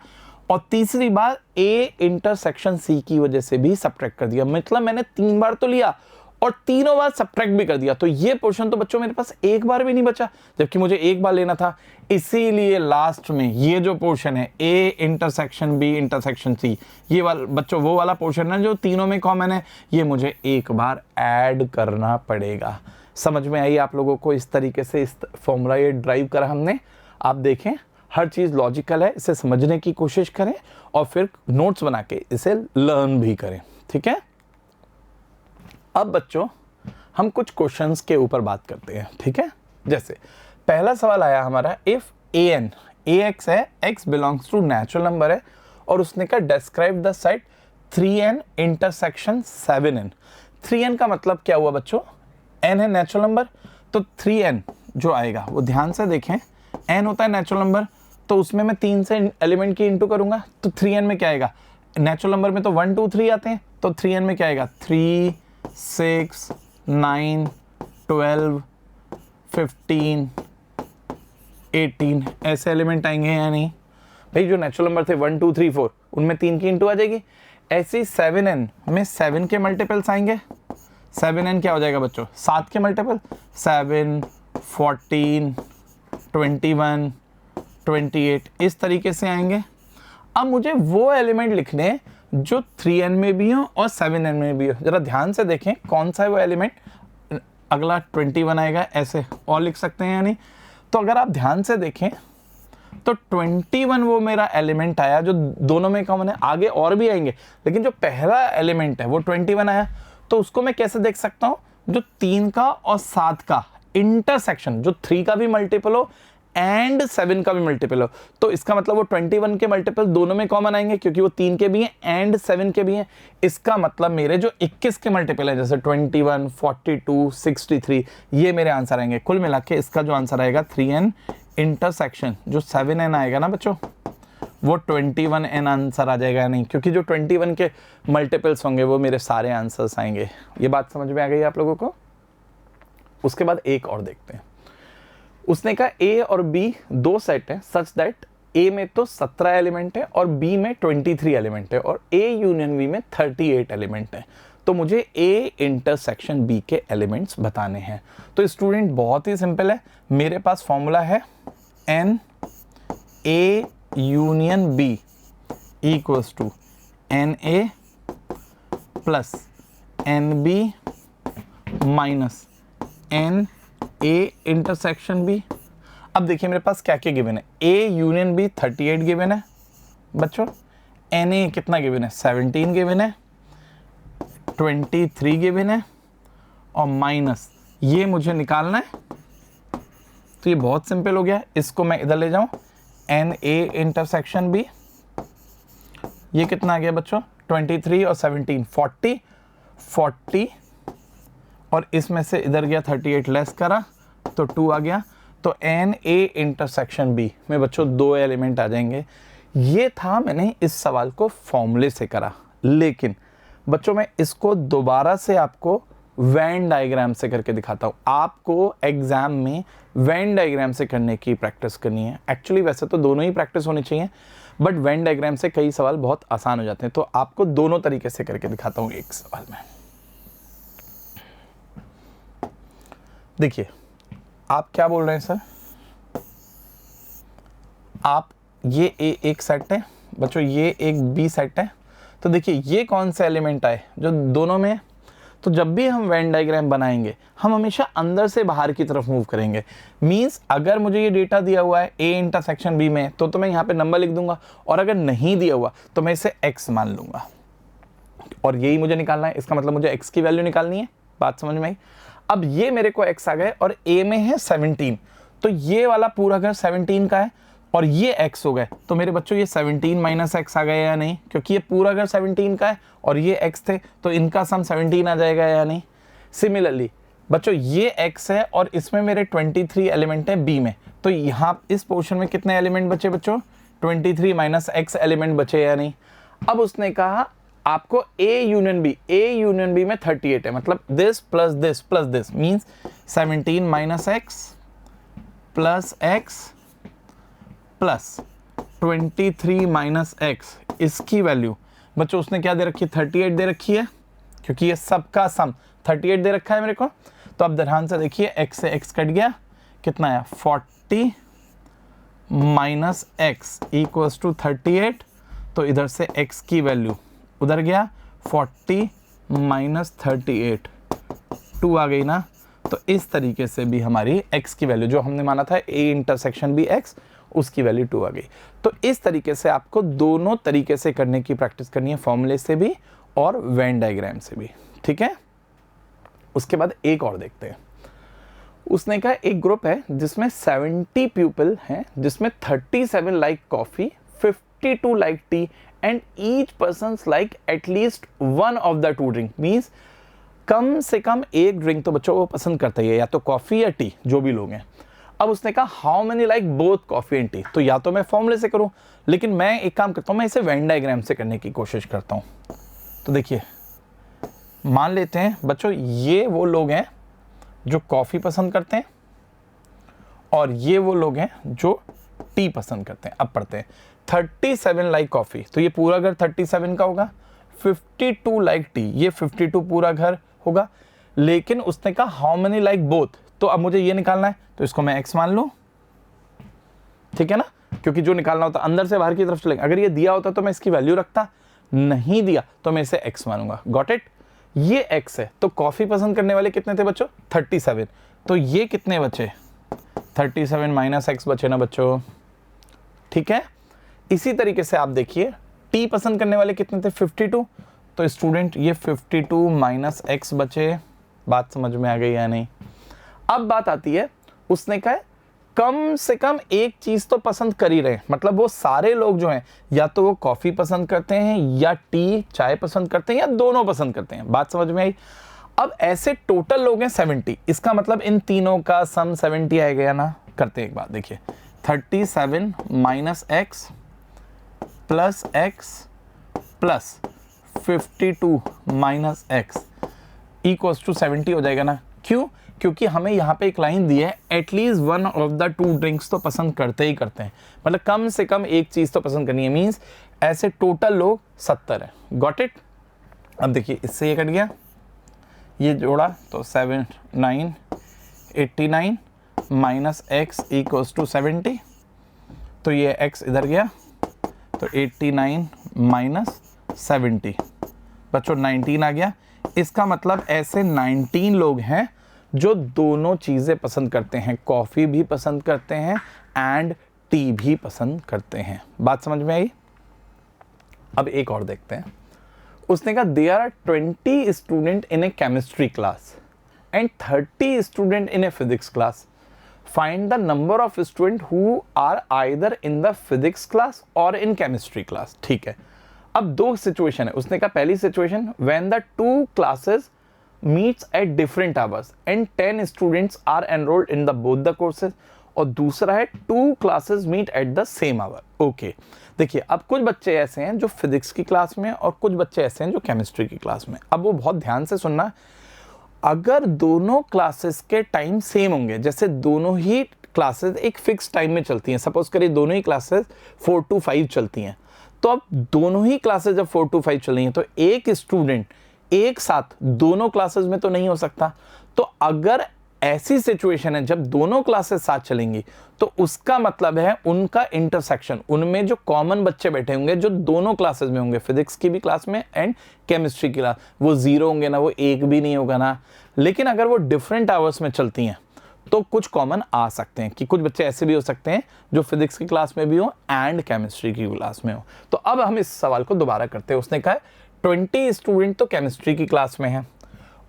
और तीसरी बार A इंटरसेक्शन C की वजह से भी सब्ट्रैक्ट कर दिया। मतलब मैंने 3 बार तो लिया और तीनों बार सब्ट्रैक्ट भी कर दिया। तो ये पोर्शन तो बच्चों मेरे पास एक बार भी नहीं बचा, जबकि मुझे एक बार लेना था। इसीलिए लास्ट में ये जो पोर्शन है A intersection B intersection C, ये वाला बच्चों वो वाला पोर्शन है जो तीनों में कॉमन है, ये मुझे एक बार ऐड करना पड़ेगा। समझ में आई आप लोगों को? इस तरीके से इस फॉर्मूला ये ड्राइव करा हमने। आप देखें हर चीज़ लॉजिकल है, इसे समझने की कोशिश करें और फिर नोट्स बना के इसे लर्न भी करें। ठीक है, अब बच्चों हम कुछ क्वेश्चंस के ऊपर बात करते हैं। ठीक है, जैसे पहला सवाल आया हमारा, इफ an ax है, x belongs to natural number है, और उसने कहा describe the set 3n intersection 7n। 3n का मतलब क्या हुआ बच्चों? n है नेचुरल नंबर, तो 3n जो आएगा वो ध्यान से देखें, n होता है नेचुरल नंबर, तो उसमें मैं 3 से एलिमेंट की इंटू करूंगा, तो 3n में क्या आएगा? नेचुरल नंबर में तो 1 2 3 आते हैं, तो 3n में क्या आएगा? 3 6 9 12 15 18 ऐसे एलिमेंट आएंगे या नहीं भाई? जो नेचुरल नंबर थे 1 2 3 4, उनमें 3 की इंटू आ जाएगी। ऐसे ही 7n में 7 के मल्टीपल्स आएंगे। 7n क्या हो जाएगा बच्चों? 7 के मल्टीपल, 7 14 21 28 इस तरीके से आएंगे। अब मुझे वो एलिमेंट लिखने हैं जो 3n में भी हो और 7n में भी हो। जरा ध्यान से देखें कौन सा है वो एलिमेंट। अगला 21 आएगा, ऐसे और लिख सकते हैं या नहीं? तो अगर आप ध्यान से देखें तो 21 वो मेरा एलिमेंट आया जो दोनों में कॉमन है। आगे और भी आएंगे, लेकिन जो पहला एलिमेंट है वो 21 आया। तो उसको मैं कैसे देख सकता हूँ? जो 3 का और 7 का इंटरसेक्शन, जो 3 का भी मल्टीपल हो एंड 7 का भी मल्टीपल हो, तो इसका मतलब वो 21 के मल्टीपल दोनों में कॉमन आएंगे, क्योंकि वो 3 के भी हैं एंड 7 के भी हैं। इसका मतलब मेरे जो 21 के मल्टीपल है, जैसे 21 42 63, ये मेरे आंसर आएंगे। कुल मिला के इसका जो आंसर आएगा 3n इंटरसेक्शन जो 7n आएगा ना बच्चों, वो 21n आंसर आ जाएगा नहीं, क्योंकि जो 21 के मल्टीपल्स होंगे वो मेरे सारे आंसर्स आएंगे। ये बात समझ में आ गई आप लोगों को? उसके बाद एक और देखते हैं। उसने कहा A और B 2 सेट है सच दैट A में तो 17 एलिमेंट है और B में 23 एलिमेंट है और A यूनियन B में 38 एलिमेंट है। तो मुझे ए इंटरसेक्शन बी के एलिमेंट्स बताने हैं। तो स्टूडेंट बहुत ही सिंपल है, मेरे पास फॉर्मूला है n A union B equals to n A plus n B minus n A intersection B. अब देखिए मेरे पास क्या क्या गिवन है, ए यूनियन बी 38 गिवन है बच्चों, एन ए कितना गिवन है 17 गिवन है, 23 गिवन है और माइनस ये मुझे निकालना है। तो ये बहुत सिंपल हो गया, इसको मैं इधर ले जाऊं, एन ए इंटरसेक्शन बी, ये कितना आ गया बच्चों 23 और 17 40 और इसमें से इधर गया 38 लेस करा तो 2 आ गया। तो एन ए इंटरसेक्शन बी में बच्चों 2 एलिमेंट आ जाएंगे। ये था मैंने इस सवाल को फॉर्मूले से करा, लेकिन बच्चों मैं इसको दोबारा से आपको वेन डायग्राम से करके दिखाता हूँ। आपको एग्जाम में वेन डायग्राम से करने की प्रैक्टिस करनी है। एक्चुअली वैसे तो दोनों ही प्रैक्टिस होनी चाहिए, बट वेन डायग्राम से कई सवाल बहुत आसान हो जाते हैं। तो आपको दोनों तरीके से करके दिखाता हूँ एक सवाल में। देखिए आप क्या बोल रहे हैं सर, आप ये एक सेट है बच्चों, ये एक बी सेट है। तो देखिए ये कौन सा एलिमेंट आए जो दोनों में है। तो जब भी हम वेन डायग्राम बनाएंगे हम हमेशा अंदर से बाहर की तरफ मूव करेंगे। मींस अगर मुझे ये डेटा दिया हुआ है ए इंटरसेक्शन बी में तो मैं यहाँ पे नंबर लिख दूंगा, और अगर नहीं दिया हुआ तो मैं इसे x मान लूंगा, और यही मुझे निकालना है। इसका मतलब मुझे x की वैल्यू निकालनी है। बात समझ में आई। अब ये मेरे को x आ गए और a में है 17, तो ये वाला पूरा घर 17 का है और ये x हो गए। तो मेरे बच्चों ये 17 माइनस x आ गया या नहीं, क्योंकि ये पूरा घर 17 का है और ये x थे तो इनका सम 17 आ जाएगा या नहीं। सिमिलरली बच्चों ये x है और इसमें मेरे 23 एलिमेंट है b में, तो यहाँ इस पोर्शन में कितने एलिमेंट बचे बच्चों 23 माइनस x एलिमेंट बचे या नहीं। अब उसने कहा आपको a यूनियन b में 38 है, मतलब this plus this means 17 minus x plus x plus 23 minus x, इसकी वैल्यू बच्चों उसने क्या दे रखी है 38 दे रखी है, क्योंकि ये सबका सम 38 दे रखा है मेरे को। तो अब ध्यान से देखिए x से x कट गया, कितना आया 40 माइनस x इक्वल्स टू 38। तो इधर से x की वैल्यू उधर गया 40 माइनस 38, 2 आ गई ना। तो इस तरीके से भी हमारी x की वैल्यू जो हमने माना था a इंटरसेक्शन बी x, उसकी वैल्यू 2 आ गई। तो इस तरीके से आपको दोनों तरीके से करने की प्रैक्टिस करनी है, फॉर्मूले से भी और वेन डायग्राम से भी, ठीक है। उसके बाद एक और देखते हैं। उसने कहा एक ग्रुप है जिसमें 70 पीपल हैं, जिसमें 37 like coffee, 52 like tea and each person like at least one of the 2 drink. Means कम से कम एक ड्रिंक तो बच्चों वो पसंद करता ही है, या तो कॉफी या टी, जो भी लोग हैं। अब उसने कहा how many like both coffee and T. तो या तो मैं फॉर्मूले से करूं, लेकिन मैं एक काम करता हूं, मैं इसे वेन डायग्राम से करने की कोशिश करता हूं। तो देखिए मान लेते हैं बच्चों ये वो लोग हैं जो कॉफी पसंद करते हैं और ये वो लोग हैं जो टी पसंद करते हैं। अब पढ़ते हैं 37 लाइक कॉफी, तो ये पूरा घर 37 का होगा। 52 लाइक टी, ये 52 पूरा घर होगा। लेकिन उसने कहा हाउ मेनी लाइक बोथ, तो अब मुझे ये निकालना है, तो इसको मैं x मान लूं, ठीक है ना, क्योंकि जो निकालना होता अंदर से बाहर की तरफ चलेगा। अगर ये दिया होता तो मैं इसकी वैल्यू रखता, नहीं दिया तो मैं इसे x मानूंगा। Got it. ये x है, तो कॉफी पसंद करने वाले कितने थे बच्चों 37, तो ये कितने बचे 37 माइनस x बचे ना बच्चों, ठीक है। इसी तरीके से आप देखिए टी पसंद करने वाले कितने थे 52, तो स्टूडेंट ये 52 माइनस x बचे। बात समझ में आ गई या नहीं। अब बात आती है, उसने कहा कम से कम एक चीज तो पसंद कर ही रहे, मतलब वो सारे लोग जो हैं या तो वो कॉफी पसंद करते हैं या टी चाय पसंद करते हैं या दोनों पसंद करते हैं। बात समझ में आई। अब ऐसे टोटल लोग हैं 70, इसका मतलब इन तीनों का सम 70 आ गया ना। करते हैं एक बात, देखिए 37 minus x plus x plus 52 minus x equals to 70 हो जाएगा ना। क्यों? क्योंकि हमें यहाँ पे एक लाइन दी है at least one of the 2 drinks तो पसंद करते ही करते हैं, मतलब कम से कम एक चीज तो पसंद करनी है। मीन्स ऐसे टोटल लोग 70 है। Got it. अब देखिए इससे ये कट गया, ये जोड़ा तो 7 9 89 माइनस एक्स इक्वल्स टू 70, तो ये x इधर गया तो 89 माइनस 70 बच्चों 19 आ गया। इसका मतलब ऐसे 19 लोग हैं जो दोनों चीज़ें पसंद करते हैं, कॉफ़ी भी पसंद करते हैं एंड टी भी पसंद करते हैं। बात समझ में आई? अब एक और देखते हैं। उसने कहा there are 20 student in a chemistry class and 30 student in a physics class, find the number of student who are either in the physics class और इन केमिस्ट्री क्लास। ठीक है, अब दो सिचुएशन है। उसने कहा पहली situation when the two classes meets at different hours and 10 students are enrolled in the both the courses, और दूसरा है two classes meet at the same hour. Okay, देखिए अब कुछ बच्चे ऐसे हैं जो फिजिक्स की क्लास में और कुछ बच्चे ऐसे हैं जो केमिस्ट्री की क्लास में। अब वो बहुत ध्यान से सुनना, अगर दोनों क्लासेस के टाइम सेम होंगे, जैसे दोनों ही क्लासेस एक फिक्स टाइम में चलती हैं, सपोज करिए दोनों ही क्लासेस 4 to 5 चलती हैं, तो अब दोनों ही क्लासेस जब 4 to 5 चल रही हैं तो एक स्टूडेंट एक साथ दोनों क्लासेस में तो नहीं हो सकता। तो अगर ऐसी सिचुएशन है जब दोनों क्लासेस साथ चलेंगी तो उसका मतलब है उनका इंटरसेक्शन, उनमें जो कॉमन बच्चे बैठे होंगे जो दोनों क्लासेस में होंगे, फिजिक्स की भी क्लास में एंड केमिस्ट्री की क्लास, वो 0 होंगे ना, वो 1 भी नहीं होगा ना। लेकिन अगर वो डिफरेंट आवर्स में चलती हैं तो कुछ कॉमन आ सकते हैं, कि कुछ बच्चे ऐसे भी हो सकते हैं जो फिजिक्स की क्लास में भी हो एंड केमिस्ट्री की क्लास में हो। तो अब हम इस सवाल को दोबारा करते हैं। उसने कहा 20 स्टूडेंट तो केमिस्ट्री की क्लास में हैं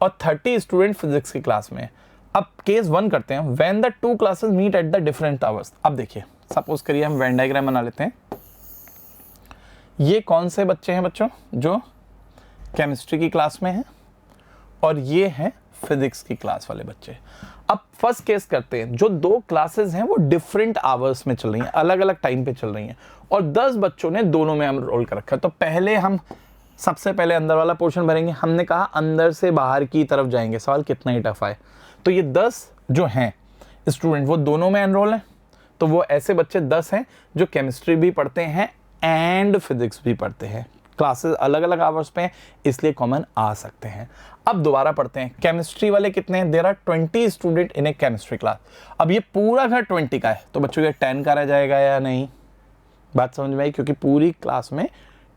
और 30 स्टूडेंट फिजिक्स की क्लास में है। अब केस 1 करते हैं, when the two classes meet at the different hours. अब देखिए सपोज करिए हम वेन डायग्राम बना लेते हैं। ये कौन से बच्चे हैं बच्चों जो केमिस्ट्री की क्लास में हैं और ये हैं फिजिक्स की क्लास वाले बच्चे। अब फर्स्ट केस करते हैं, जो दो क्लासेस हैं वो डिफरेंट आवर्स में चल रही हैं, अलग अलग टाइम पे चल रही हैं और 10 बच्चों ने दोनों में एनरोल कर रखा है। तो पहले हम सबसे पहले अंदर वाला पोर्शन भरेंगे। हमने कहा अंदर से बाहर की तरफ जाएंगे, सवाल कितना ही टफ है। तो ये 10 जो हैं स्टूडेंट वो दोनों में एनरोल हैं, तो वो ऐसे बच्चे 10 हैं जो केमिस्ट्री भी पढ़ते हैं एंड फिजिक्स भी पढ़ते हैं। क्लासेस अलग अलग आवर्स पे हैं इसलिए कॉमन आ सकते हैं। अब दोबारा पढ़ते हैं, केमिस्ट्री वाले कितने हैं? There are 20 student in a chemistry class. अब ये पूरा घर 20 का है तो बच्चों ये 10 का रह जाएगा या नहीं? बात समझ में आई? क्योंकि पूरी क्लास में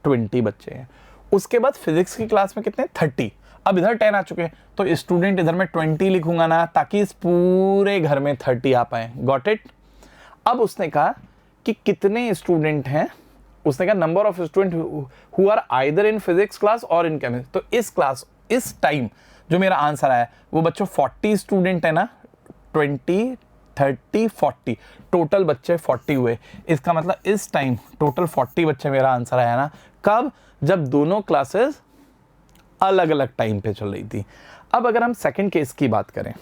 20 बच्चे हैं। उसके बाद फिजिक्स की क्लास में कितने? 30। अब इधर 10 आ चुके हैं तो स्टूडेंट इधर मैं 20 लिखूंगा ना, ताकि इस पूरे घर में 30 आ पाए। Got it? अब उसने कहा कि कितने स्टूडेंट हैं, उसने कहा number of student who are either in physics class और इन केमिस्ट्री। तो इस क्लास इस टाइम जो मेरा आंसर आया वो बच्चों 40 स्टूडेंट है ना, 20 30 40 टोटल बच्चे 40 हुए। इसका मतलब इस टाइम टोटल 40 बच्चे मेरा आंसर आया ना। कब? जब दोनों क्लासेस अलग अलग टाइम पे चल रही थी। अब अगर हम सेकंड केस की बात करें,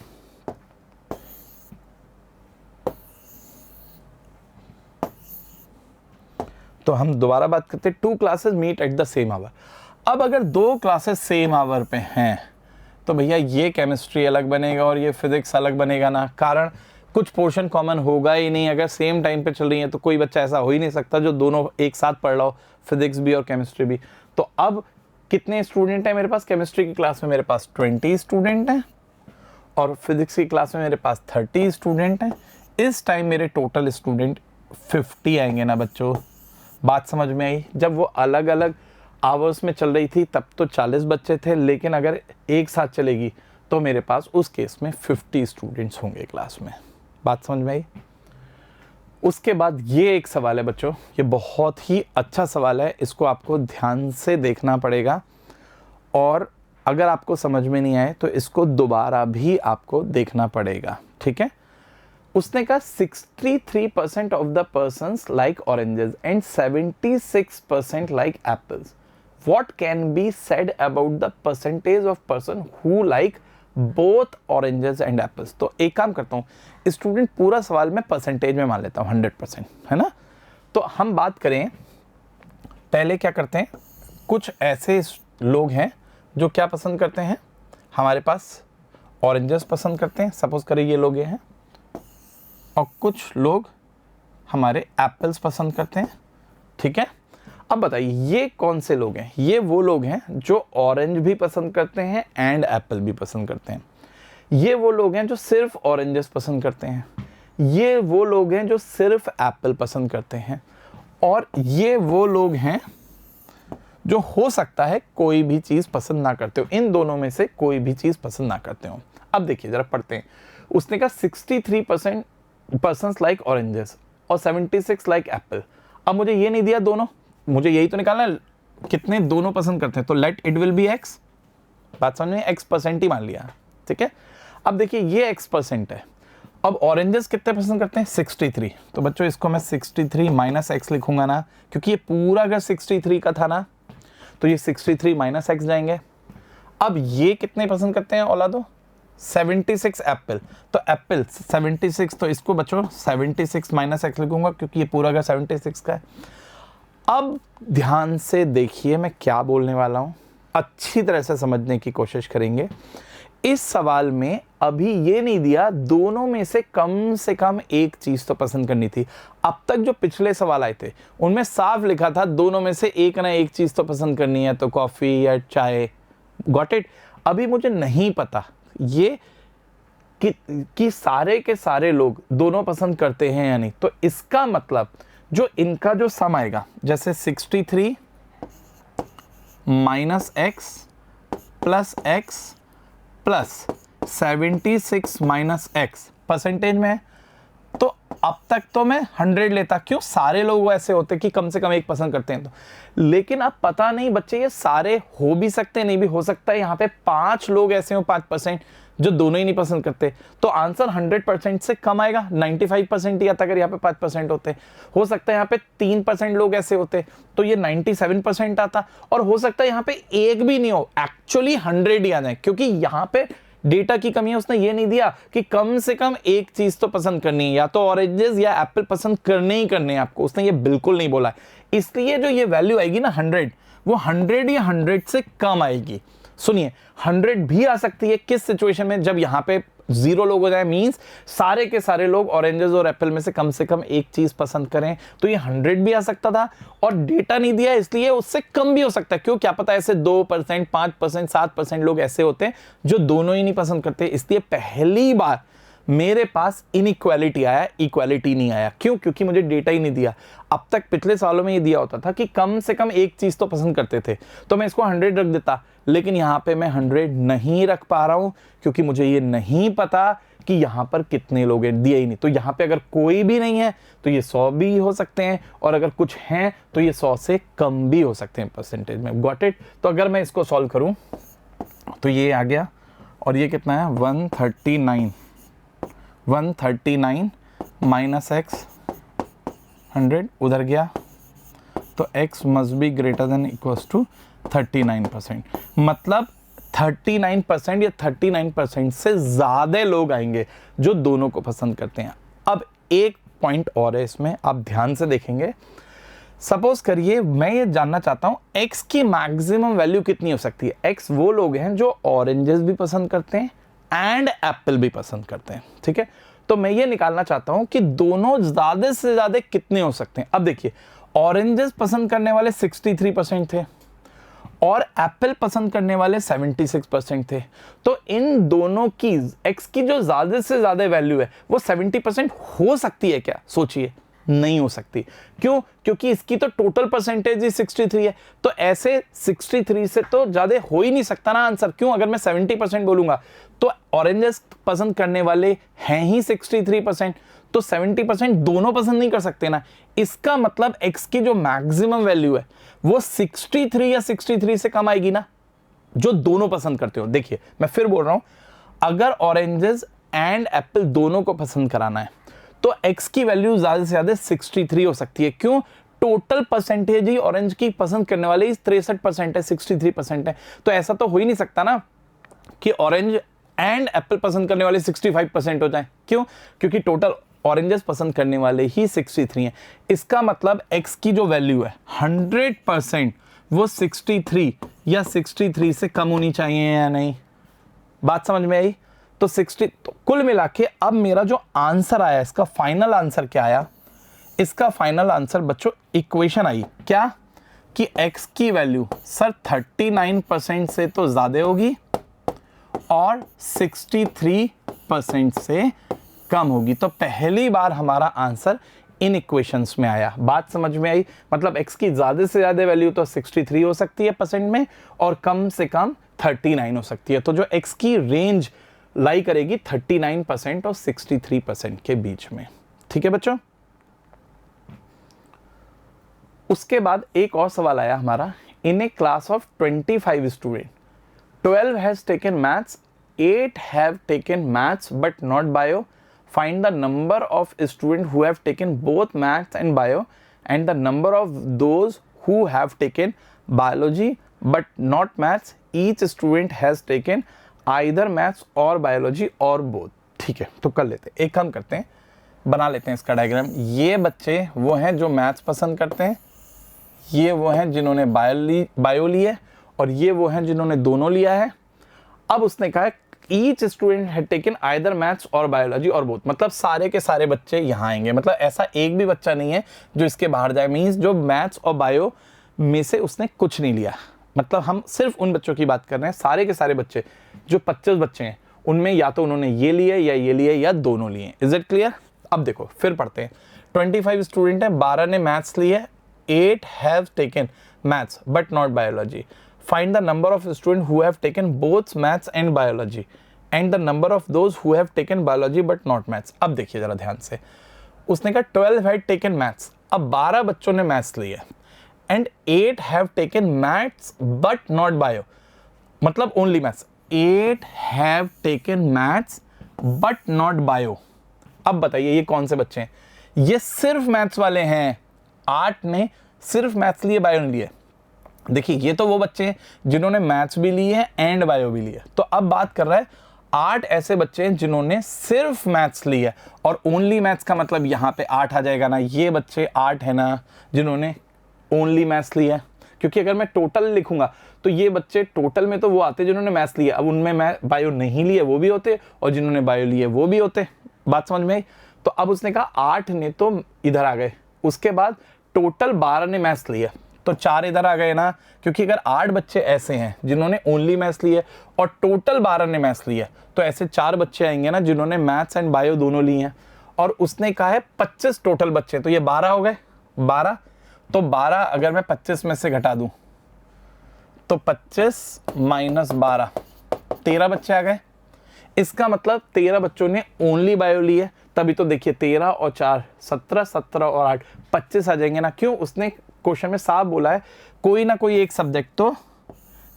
तो हम दोबारा बात करते हैं, two classes meet at the same hour. अब अगर दो क्लासेस सेम आवर पे हैं तो भैया ये केमिस्ट्री अलग बनेगा और ये फिजिक्स अलग बनेगा ना, कारण कुछ पोर्शन कॉमन होगा ही नहीं। अगर सेम टाइम पे चल रही है तो कोई बच्चा ऐसा हो ही नहीं सकता जो दोनों एक साथ पढ़ रहा हो, फिजिक्स भी और केमिस्ट्री भी। तो अब कितने स्टूडेंट हैं मेरे पास? केमिस्ट्री की क्लास में मेरे पास 20 स्टूडेंट हैं और फिजिक्स की क्लास में मेरे पास 30 स्टूडेंट हैं। इस टाइम मेरे टोटल स्टूडेंट 50 आएंगे ना बच्चों? बात समझ में आई? जब वो अलग अलग आवर्स में चल रही थी तब तो 40 बच्चे थे, लेकिन अगर एक साथ चलेगी तो मेरे पास उस केस में 50 स्टूडेंट्स होंगे क्लास में। बात समझ में आई? उसके बाद ये एक सवाल है बच्चों, ये बहुत ही अच्छा सवाल है, इसको आपको ध्यान से देखना पड़ेगा और अगर आपको समझ में नहीं आए तो इसको दोबारा भी आपको देखना पड़ेगा, ठीक है? उसने कहा 63% of the persons like oranges and 76% like apples. What can be said about the percentage of person who like both oranges and apples? तो एक काम करता हूँ, स्टूडेंट पूरा सवाल में परसेंटेज में मान लेता हूँ 100%, है ना? तो हम बात करें, पहले क्या करते हैं, कुछ ऐसे लोग हैं जो क्या पसंद करते हैं, हमारे पास ऑरेंजेस पसंद करते हैं, सपोज करें ये लोग ये हैं, और कुछ लोग हमारे एप्पल्स पसंद करते हैं, ठीक है? अब बताइए ये कौन से लोग हैं? ये वो लोग हैं जो ऑरेंज भी पसंद करते हैं एंड एप्पल भी पसंद करते हैं। ये वो लोग हैं जो सिर्फ ऑरेंजेस पसंद करते हैं। ये वो लोग हैं जो सिर्फ एप्पल पसंद करते हैं। और ये वो लोग हैं जो हो सकता है कोई भी चीज़ पसंद ना करते हो, इन दोनों में से कोई भी चीज़ पसंद ना करते हो। अब देखिए जरा पढ़ते हैं। उसने कहा 63% पर्सन्स लाइक ऑरेंजेस और 76 लाइक एप्पल। अब मुझे ये नहीं दिया दोनों, मुझे यही तो निकालना है कितने दोनों पसंद करते हैं, तो let it will be x. बात समझ में? x% ही मान लिया, ठीक है। अब देखिए ये x% है। अब ऑरेंजेस कितने पसंद करते हैं? 63। तो बच्चों इसको मैं 63 माइनस एक्स लिखूंगा ना, क्योंकि ये पूरा अगर 63 का था ना तो ये 63 माइनस एक्स जाएंगे। अब ये कितने पसंद करते हैं औलादो? 76 एप्पल। तो एप्पल 76, तो इसको बच्चों 76 माइनस एक्स लिखूंगा क्योंकि ये पूरा अगर 76 का है। अब ध्यान से देखिए मैं क्या बोलने वाला हूं, अच्छी तरह से समझने की कोशिश करेंगे। इस सवाल में अभी ये नहीं दिया दोनों में से कम एक चीज तो पसंद करनी थी। अब तक जो पिछले सवाल आए थे उनमें साफ लिखा था दोनों में से एक ना एक चीज तो पसंद करनी है, तो कॉफी या चाय। Got it? अभी मुझे नहीं पता ये कि सारे के सारे लोग दोनों पसंद करते हैं या नहीं। तो इसका मतलब जो इनका जो सम आएगा, जैसे 63 minus x plus x plus 76 minus x percentage में है, तो अब तक तो मैं 100 लेता। क्यों? सारे लोग ऐसे होते कि कम से कम एक पसंद करते हैं तो। लेकिन अब पता नहीं बच्चे ये सारे हो भी सकते हैं, नहीं भी हो सकता है। यहाँ पे 5 लोग ऐसे हो, 5% जो दोनों ही नहीं पसंद करते, तो आंसर 100% से कम आएगा। 95% ही आता अगर यहाँ पे 5% होते। हो सकता है यहाँ पे 3% लोग ऐसे होते तो ये 97% आता। और हो सकता है यहाँ पे एक भी नहीं हो, एक्चुअली 100 ही आ जाए, क्योंकि यहाँ पे डेटा की कमी है। उसने ये नहीं दिया कि कम से कम एक चीज तो पसंद करनी है, या तो ऑरेंजेस या एप्पल पसंद करने ही करने हैं आपको। उसने ये बिल्कुल नहीं बोला। इसलिए जो ये वैल्यू आएगी ना 100, वो 100 या 100 से कम आएगी। सुनिए 100 भी आ सकती है किस सिचुएशन में? जब यहाँ पे 0 लोग हो जाए, मींस सारे के सारे लोग ऑरेंजेस और एप्पल में से कम एक चीज पसंद करें, तो ये 100 भी आ सकता था। और डेटा नहीं दिया इसलिए उससे कम भी हो सकता है। क्यों? क्या पता ऐसे 2%, 5%, 7% लोग ऐसे होते हैं जो दोनों ही नहीं पसंद करते। इसलिए पहली बार मेरे पास इनइक्वालिटी आया, इक्वालिटी नहीं आया। क्यों? क्योंकि मुझे डेटा ही नहीं दिया। अब तक पिछले सालों में ये दिया होता था कि कम से कम एक चीज तो पसंद करते थे, तो मैं इसको 100 रख देता। लेकिन यहाँ पे मैं 100 नहीं रख पा रहा हूं क्योंकि मुझे ये नहीं पता कि यहाँ पर कितने लोग हैं, दिए ही नहीं। तो यहाँ पे अगर कोई भी नहीं है तो ये 100 भी हो सकते हैं, और अगर कुछ हैं तो ये 100 से कम भी हो सकते हैं परसेंटेज में। Got it? तो अगर मैं इसको सॉल्व करूं तो ये आ गया, और ये कितना है? 139 माइनस एक्स 100 उधर गया, तो x must be greater than equals to 39%। मतलब 39% या 39% से ज़्यादा लोग आएंगे जो दोनों को पसंद करते हैं। अब एक पॉइंट और है इसमें, आप ध्यान से देखेंगे। सपोज करिए मैं ये जानना चाहता हूँ x की मैक्सिमम वैल्यू कितनी हो सकती है। x वो लोग हैं जो ऑरेंजेस भी पसंद करते हैं एंड एप्पल भी पसंद करते हैं, ठीक है। तो मैं ये निकालना चाहता हूं कि दोनों ज्यादा से ज्यादा कितने हो सकते हैं। अब देखिए ऑरेंजेस पसंद करने वाले 63% थे और एप्पल पसंद करने वाले 76% थे। तो इन दोनों की x की जो ज्यादा से ज्यादा वैल्यू है वो 70% हो सकती है क्या? सोचिए, नहीं हो सकती। क्यों? क्योंकि इसकी तो टोटल परसेंटेज ही 63 है, तो ऐसे 63 से तो ज्यादा हो ही नहीं सकता ना आंसर। क्यों? अगर मैं 70% बोलूंगा तो ऑरेंजेस पसंद करने वाले हैं ही 63%, तो 70% दोनों पसंद नहीं कर सकते ना। इसका मतलब x की जो मैक्सिमम वैल्यू है वो 63 या 63 से कम आएगी ना, जो दोनों पसंद करते हो। देखिए मैं फिर बोल रहा हूं, अगर ऑरेंजेस एंड एप्पल दोनों को पसंद कराना है तो x की वैल्यू ज्यादा से ज्यादा 63 हो सकती है। क्यों? टोटल परसेंटेज ही ऑरेंज की पसंद करने वाले 63% है, 63% है। तो ऐसा तो हो ही नहीं सकता ना कि ऑरेंज एंड एप्पल पसंद करने वाले 65% हो जाए। क्यों? क्योंकि टोटल ऑरेंजेस पसंद करने वाले ही 63 हैं। इसका मतलब x की जो वैल्यू है 100% वो 63 या 63 से कम होनी चाहिए या नहीं? बात समझ में आई? तो 60, तो कुल मिला के अब मेरा जो आंसर आया, इसका फाइनल आंसर क्या आया? इसका फाइनल आंसर बच्चों इक्वेशन आई क्या? कि x की वैल्यू सर 39% से तो ज़्यादा होगी और 63% से कम होगी। तो पहली बार हमारा आंसर इन इक्वेशंस में आया। बात समझ में आई? मतलब x की ज़्यादा से ज़्यादा वैल्यू तो 63 हो सकती है परसेंट में और कम से कम 39 हो सकती है। तो जो x की रेंज लाई करेगी 39% और 63% के बीच में। ठीक है बच्चों। उसके बाद एक और सवाल आया हमारा, in a class of 25 student 12 has taken maths, 8 have taken maths but not bio, find the number of students who have taken both maths and bio and the number of those who have taken biology but not maths. Each student has taken either maths or biology or both. ठीक है, तो कर लेते हैं, एक काम करते हैं, बना लेते हैं इसका डायग्राम। ये बच्चे वो हैं जो मैथ्स पसंद करते हैं, ये वो हैं जिन्होंने बायो लिया और ये वो हैं जिन्होंने दोनों लिया है। अब उसने कहा है each student had taken either maths और बायोलॉजी और बोथ, मतलब सारे के सारे बच्चे यहाँ आएंगे। मतलब ऐसा एक भी बच्चा नहीं है जो इसके बाहर जाए, मीन्स जो मैथ्स और बायो में से उसने कुछ नहीं लिया। मतलब हम सिर्फ उन बच्चों की बात कर रहे हैं, सारे के सारे बच्चे जो 25 बच्चे हैं उनमें या तो उन्होंने ये लिए या ये लिए या दोनों लिए। Is it clear? अब देखो फिर पढ़ते हैं। 25 स्टूडेंट है, 12 ने मैथ्स लिए, 8 have taken maths but not biology. Find the number of students who have taken both maths and biology and the number of those who have taken biology but not maths. अब देखिए जरा ध्यान से, उसने कहा 12 had taken maths, अब 12 बच्चों ने मैथ्स लिए and 8 have taken maths but not bio, मतलब only maths। 8 have taken maths but not bio। अब बताइए ये कौन से बच्चे हैं? ये सिर्फ मैथ्स वाले हैं। 8 ने सिर्फ मैथ्स लिए, बायो नहीं लिए। देखिए ये तो वो बच्चे हैं जिन्होंने मैथ्स भी लिए है एंड बायो भी लिया। तो अब बात कर रहा है 8 ऐसे बच्चे हैं जिन्होंने सिर्फ मैथ्स लिया और ओनली मैथ्स का मतलब यहाँ पे 8 आ जाएगा ना। ये बच्चे 8 है ना जिन्होंने ओनली मैथ्स लिया, क्योंकि अगर मैं टोटल लिखूंगा तो ये बच्चे टोटल में तो वो आते जिन्होंने मैथ्स लिया, अब उनमें मैं बायो नहीं लिए वो भी होते और जिन्होंने बायो लिए वो भी होते। बात समझ में आई? तो अब उसने कहा 8 ने तो इधर आ गए, उसके बाद टोटल 12 ने मैथ्स लिया तो 4 इधर आ गए ना, क्योंकि अगर 8 बच्चे ऐसे हैं जिन्होंने ओनली मैथ्स लिए और टोटल 12 ने मैथ्स लिया तो ऐसे 4 बच्चे आएंगे ना जिन्होंने मैथ्स एंड बायो दोनों लिए हैं। और उसने कहा है 25 टोटल बच्चे, तो ये 12 हो गए। 12 तो 12 अगर मैं 25 में से घटा दूं तो 25 माइनस 12 13 बच्चे आ गए। इसका मतलब 13 बच्चों ने ओनली बायो लिए, तभी तो देखिए 13 और 4 17, 17 और 8 25 आ जाएंगे ना। क्यों? उसने क्वेश्चन में साफ बोला है कोई ना कोई एक सब्जेक्ट तो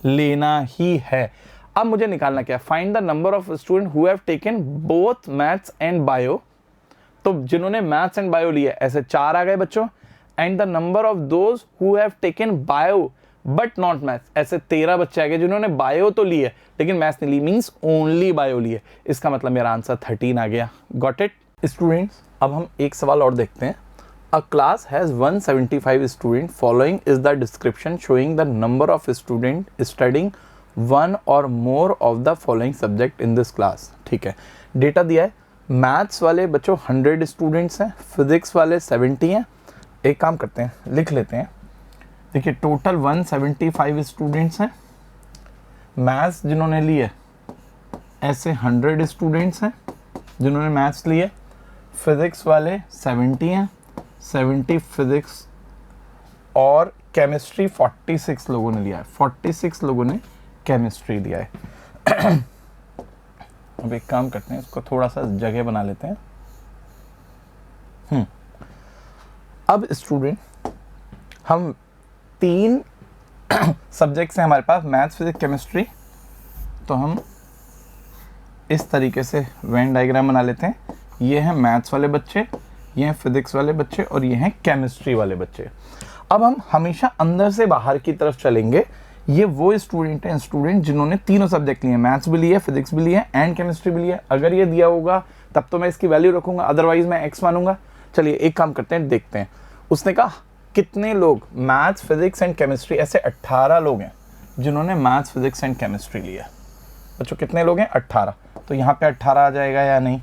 लेना ही है। अब मुझे निकालना क्या? Find the number of student who have taken both maths and bio. तो जिन्होंने मैथ्स एंड बायो लिए ऐसे 4 आ गए बच्चों, and the number of those who have taken bio but not maths, ऐसे 13 बच्चे आ गए जिन्होंने बायो तो लिए लेकिन मैथ्स नहीं ली, मीन्स ओनली बायो लिए। इसका मतलब मेरा आंसर 13 आ गया। Got it students? अब हम एक सवाल और देखते हैं। A class has 175 students. Following is the description showing the number of students studying one or more of the following subject in this class. ठीक है, डेटा दिया है। मैथ्स वाले बच्चों 100 स्टूडेंट्स हैं, फिजिक्स वाले 70 हैं। एक काम करते हैं, लिख लेते हैं। देखिए टोटल 175 स्टूडेंट्स हैं। मैथ्स जिन्होंने लिए ऐसे 100 स्टूडेंट्स हैं जिन्होंने मैथ्स लिए। फिजिक्स वाले 70 हैं, 70 फिजिक्स, और केमिस्ट्री 46 लोगों ने लिया है। 46 लोगों ने केमिस्ट्री लिया है। अब एक काम करते हैं, इसको थोड़ा सा जगह बना लेते हैं। अब स्टूडेंट हम 3 सब्जेक्ट्स हैं हमारे पास, मैथ्स फिजिक्स केमिस्ट्री। तो हम इस तरीके से वेन डायग्राम बना लेते हैं। ये हैं मैथ्स वाले बच्चे, ये हैं फिजिक्स वाले बच्चे और ये हैं केमिस्ट्री वाले बच्चे। अब हम हमेशा अंदर से बाहर की तरफ चलेंगे। ये वो स्टूडेंट हैं, स्टूडेंट जिन्होंने तीनों सब्जेक्ट लिए, मैथ्स भी लिए, फिजिक्स भी लिए एंड केमिस्ट्री भी लिए। अगर ये दिया होगा तब तो मैं इसकी वैल्यू रखूंगा, अदरवाइज मैं एक्स मानूंगा। चलिए एक काम करते हैं, देखते हैं। उसने कहा कितने लोग मैथ्स फिजिक्स एंड केमिस्ट्री, ऐसे 18 लोग हैं जिन्होंने मैथ्स फिजिक्स एंड केमिस्ट्री लिया। बच्चों कितने लोग हैं? 18। तो यहाँ पे 18 आ जाएगा या नहीं?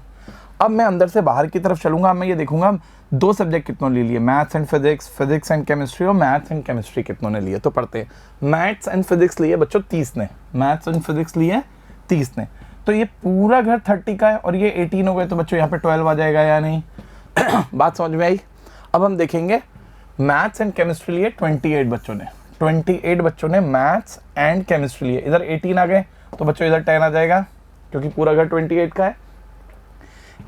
अब मैं अंदर से बाहर की तरफ चलूंगा, मैं ये देखूंगा 2 सब्जेक्ट कितनों ले लिए, maths and physics, physics and chemistry, और मैथ्स एंड केमिस्ट्री कितनों ने लिए। तो पढ़ते हैं। मैथ्स एंड फिजिक्स लिए बच्चों 30 ने, मैथ्स एंड फिजिक्स लिए 30 ने। तो ये पूरा घर 30 का है और ये 18 हो गए, तो बच्चों यहाँ पे 12 आ जाएगा या नहीं? बात समझ में आई? अब हम देखेंगे मैथ्स एंड केमिस्ट्री लिए 28 बच्चों ने, 28 बच्चों ने मैथ्स एंड केमिस्ट्री लिए। इधर 18 आ गए तो बच्चों इधर 10 आ जाएगा क्योंकि पूरा घर 28 का है।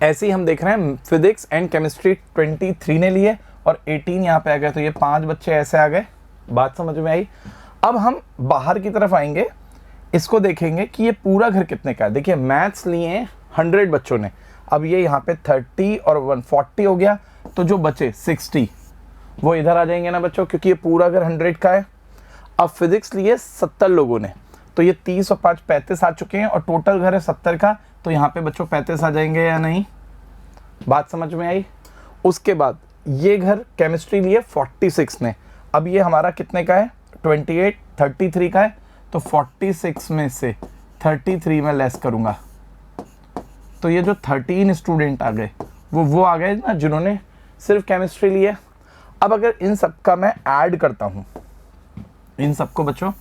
ऐसे ही हम देख रहे हैं फिजिक्स एंड केमिस्ट्री 23 ने लिए और 18 यहाँ पे आ गए, तो ये 5 बच्चे ऐसे आ गए। बात समझ में आई? अब हम बाहर की तरफ आएंगे, इसको देखेंगे कि ये पूरा घर कितने का है। देखिए मैथ्स लिए 100 बच्चों ने, अब ये यहाँ पे 30 और 140 हो गया, तो जो बचे 60 वो इधर आ जाएंगे ना बच्चों, क्योंकि ये पूरा घर 100 का है। अब फिजिक्स लिए 70 लोगों ने, तो ये 30 और 5 35 आ चुके हैं और टोटल घर है 70 का, तो यहाँ पे बच्चों 35 आ जाएंगे या नहीं? बात समझ में आई? उसके बाद ये घर केमिस्ट्री लिए 46 ने, अब ये हमारा कितने का है? 28 33 का है, तो 46 में से 33 में लेस करूँगा, तो ये जो 13 स्टूडेंट आ गए वो आ गए ना जिन्होंने सिर्फ केमिस्ट्री लिया। अब अगर इन सब का मैं ऐड करता हूँ, इन सबको बच्चों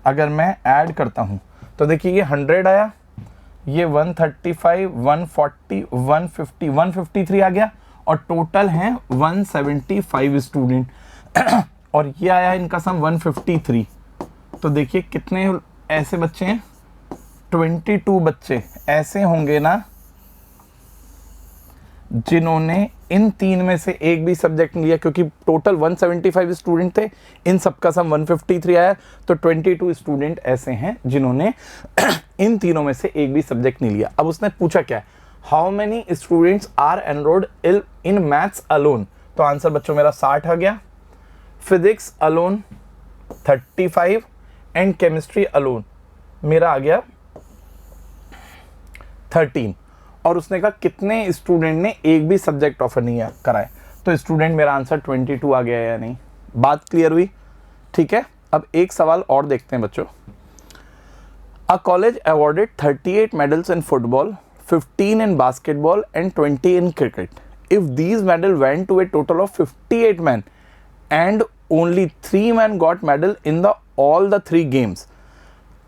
अगर मैं ऐड करता हूँ, तो देखिए ये 100 आया, ये 135 140 150 153 आ गया और टोटल हैं 175 स्टूडेंट और ये आया इनका सम 153। तो देखिए कितने ऐसे बच्चे हैं? 22 बच्चे ऐसे होंगे ना जिन्होंने इन 3 में से एक भी सब्जेक्ट लिया, क्योंकि टोटल 175 स्टूडेंट थे, इन सबका सम 153 आया, तो 22 स्टूडेंट ऐसे हैं जिन्होंने इन तीनों में से एक भी सब्जेक्ट नहीं लिया। अब उसने पूछा क्या है? How many students are enrolled in maths alone? तो आंसर बच्चों मेरा 60 आ गया, physics alone 35 and chemistry alone मेरा आ गया 13। और उसने कहा कितने स्टूडेंट ने एक भी सब्जेक्ट ऑफर नहीं कराए, तो स्टूडेंट मेरा आंसर 22 आ गया या नहीं? बात क्लियर हुई? ठीक है, अब एक सवाल और देखते हैं बच्चों। A college awarded 38 medals in football, 15 in basketball and 20 in cricket. If these medals went to a total of 58 men and only 3 men got medal in all the 3 games,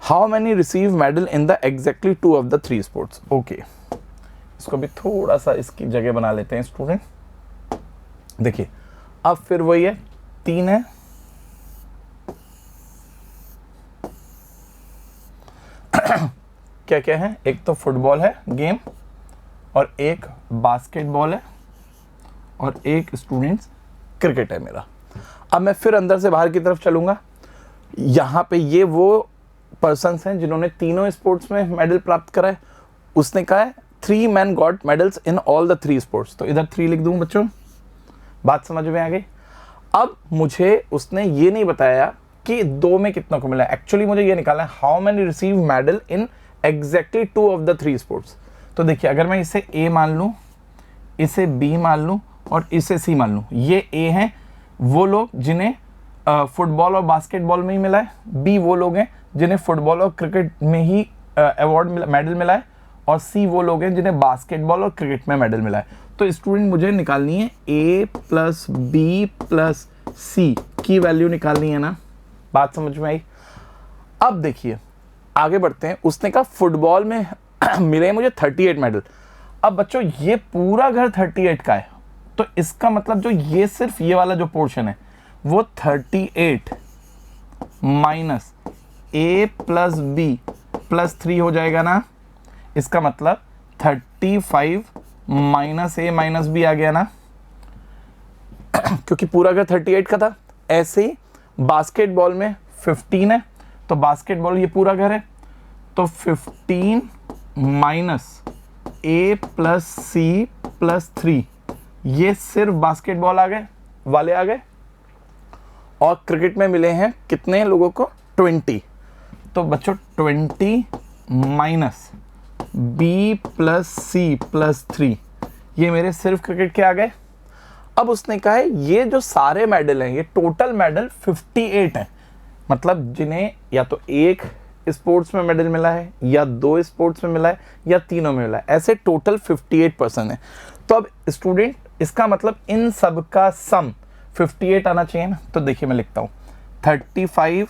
how many received medal in the exactly 2 of the 3 sports? Okay, इसको भी थोड़ा सा इसकी जगह बना लेते हैं स्टूडेंट। देखिए अब फिर वही है, 3 है, क्या क्या है? एक तो फुटबॉल है गेम, और एक बास्केटबॉल है, और एक स्टूडेंट्स क्रिकेट है मेरा। अब मैं फिर अंदर से बाहर की तरफ चलूंगा, यहाँ पे ये वो पर्सन्स हैं जिन्होंने तीनों स्पोर्ट्स में मेडल प्राप्त करा है। उसने कहा है 3 men got medals in all the 3 sports, तो इधर 3 लिख दूं बच्चों। बात समझ में आ गई? अब मुझे उसने ये नहीं बताया कि 2 में कितना को मिला। एक्चुअली मुझे ये निकालना है how many receive medal in exactly 2 of the 3 sports. तो देखिए अगर मैं इसे ए मान लूँ, इसे बी मान लूँ और इसे सी मान लूँ, ये ए हैं वो लोग जिन्हें फुटबॉल और बास्केटबॉल में ही मिला है, बी वो लोग हैं जिन्हें फुटबॉल और क्रिकेट में ही मेडल मिला है, और सी वो लोग हैं जिन्हें बास्केटबॉल और क्रिकेट में मेडल मिला है। तो स्टूडेंट मुझे निकालनी है ए प्लस बी प्लस सी की वैल्यू निकालनी है ना। बात समझ में आई? अब देखिए आगे बढ़ते हैं। उसने कहा फुटबॉल में मिले मुझे 38 मेडल। अब बच्चों ये पूरा घर 38 का है, तो इसका मतलब जो ये सिर्फ ये वाला जो पोर्शन है वो 38 माइनस ए प्लस बी प्लस 3 हो जाएगा ना। इसका मतलब 35 माइनस ए माइनस बी आ गया ना, क्योंकि पूरा घर 38 का था। ऐसे ही बास्केटबॉल में 15 है, तो बास्केटबॉल ये पूरा घर है, तो 15 माइनस ए प्लस सी प्लस 3, ये सिर्फ बास्केटबॉल आ गए वाले आ गए। और क्रिकेट में मिले हैं कितने लोगों को? 20। तो बच्चों 20 minus B plus C plus 3, ये मेरे सिर्फ क्रिकेट के आ गए। अब उसने कहा है ये जो सारे मेडल हैं, ये टोटल मेडल 58 हैं, मतलब जिन्हें या तो 1 स्पोर्ट्स में मेडल मिला है, या 2 स्पोर्ट्स में मिला है, या तीनों में मिला है। ऐसे टोटल 58% है। तो अब स्टूडेंट इसका मतलब इन सब का सम 58 आना चाहिए ना। तो देखिए मैं लिखता हूँ 35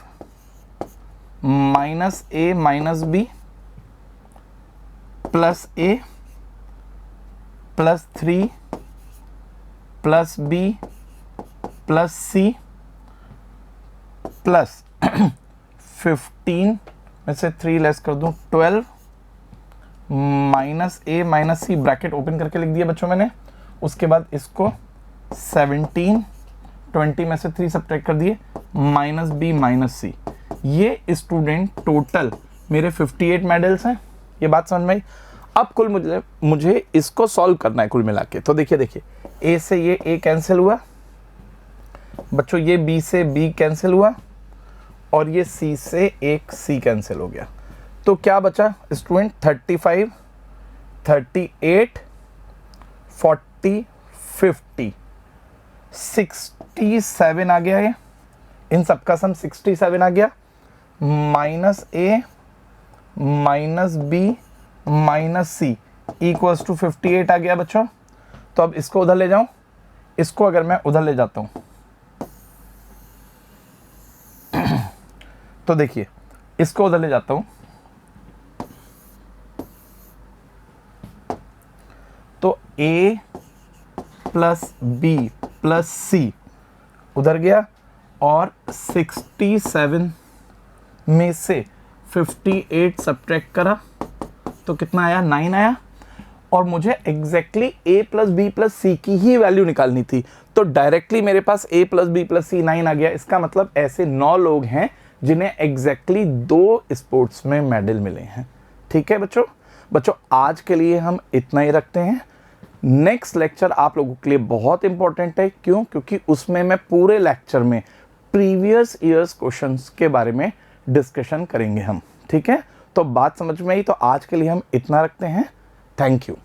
minus A minus B plus A plus 3 plus B plus C plus 15 में से 3 लेस कर दूं 12 minus A minus C, bracket open करके लिख दिया बच्चों मैंने। उसके बाद इसको 17, 20 में से 3 सब्ट्रैक्ट कर दिए, माइनस बी माइनस सी। ये स्टूडेंट टोटल मेरे 58 मेडल्स हैं। ये बात समझ में आई। अब कुल मुझे इसको सॉल्व करना है कुल मिला के। तो देखिए ए से ये ए कैंसिल हुआ बच्चों, ये बी से बी कैंसिल हुआ, और ये सी से एक सी कैंसिल हो गया। तो क्या बचा स्टूडेंट 35, 38, 40, 50, 67 आ गया। ये इन सबका सम 67 आ गया। Minus A minus B minus C equals two 58 आ गया बच्चों। तो अब इसको उधर ले जाऊं, इसको अगर मैं उधर ले जाता हूं तो देखिए इसको उधर ले जाता हूं तो a प्लस बी प्लस सी उधर गया, और 67 में से 58 सब्ट्रैक्ट करा तो कितना आया, 9 आया। और मुझे exactly a plus B plus C की ही वैल्यू निकालनी थी। तो डायरेक्टली मेरे पास a plus B plus C 9 आ गया। इसका मतलब ऐसे 9 लोग हैं जिन्हें एग्जैक्टली 2 स्पोर्ट्स में मेडल मिले हैं। ठीक है बच्चों आज के लिए हम इतना ही रखते हैं। नेक्स्ट लेक्चर आप लोगों के लिए बहुत इंपॉर्टेंट है। क्यों? क्योंकि उसमें मैं पूरे लेक्चर में प्रीवियस ईयर्स क्वेश्चंस के बारे में डिस्कशन करेंगे हम। ठीक है, तो बात समझ में आई। तो आज के लिए हम इतना रखते हैं। Thank you.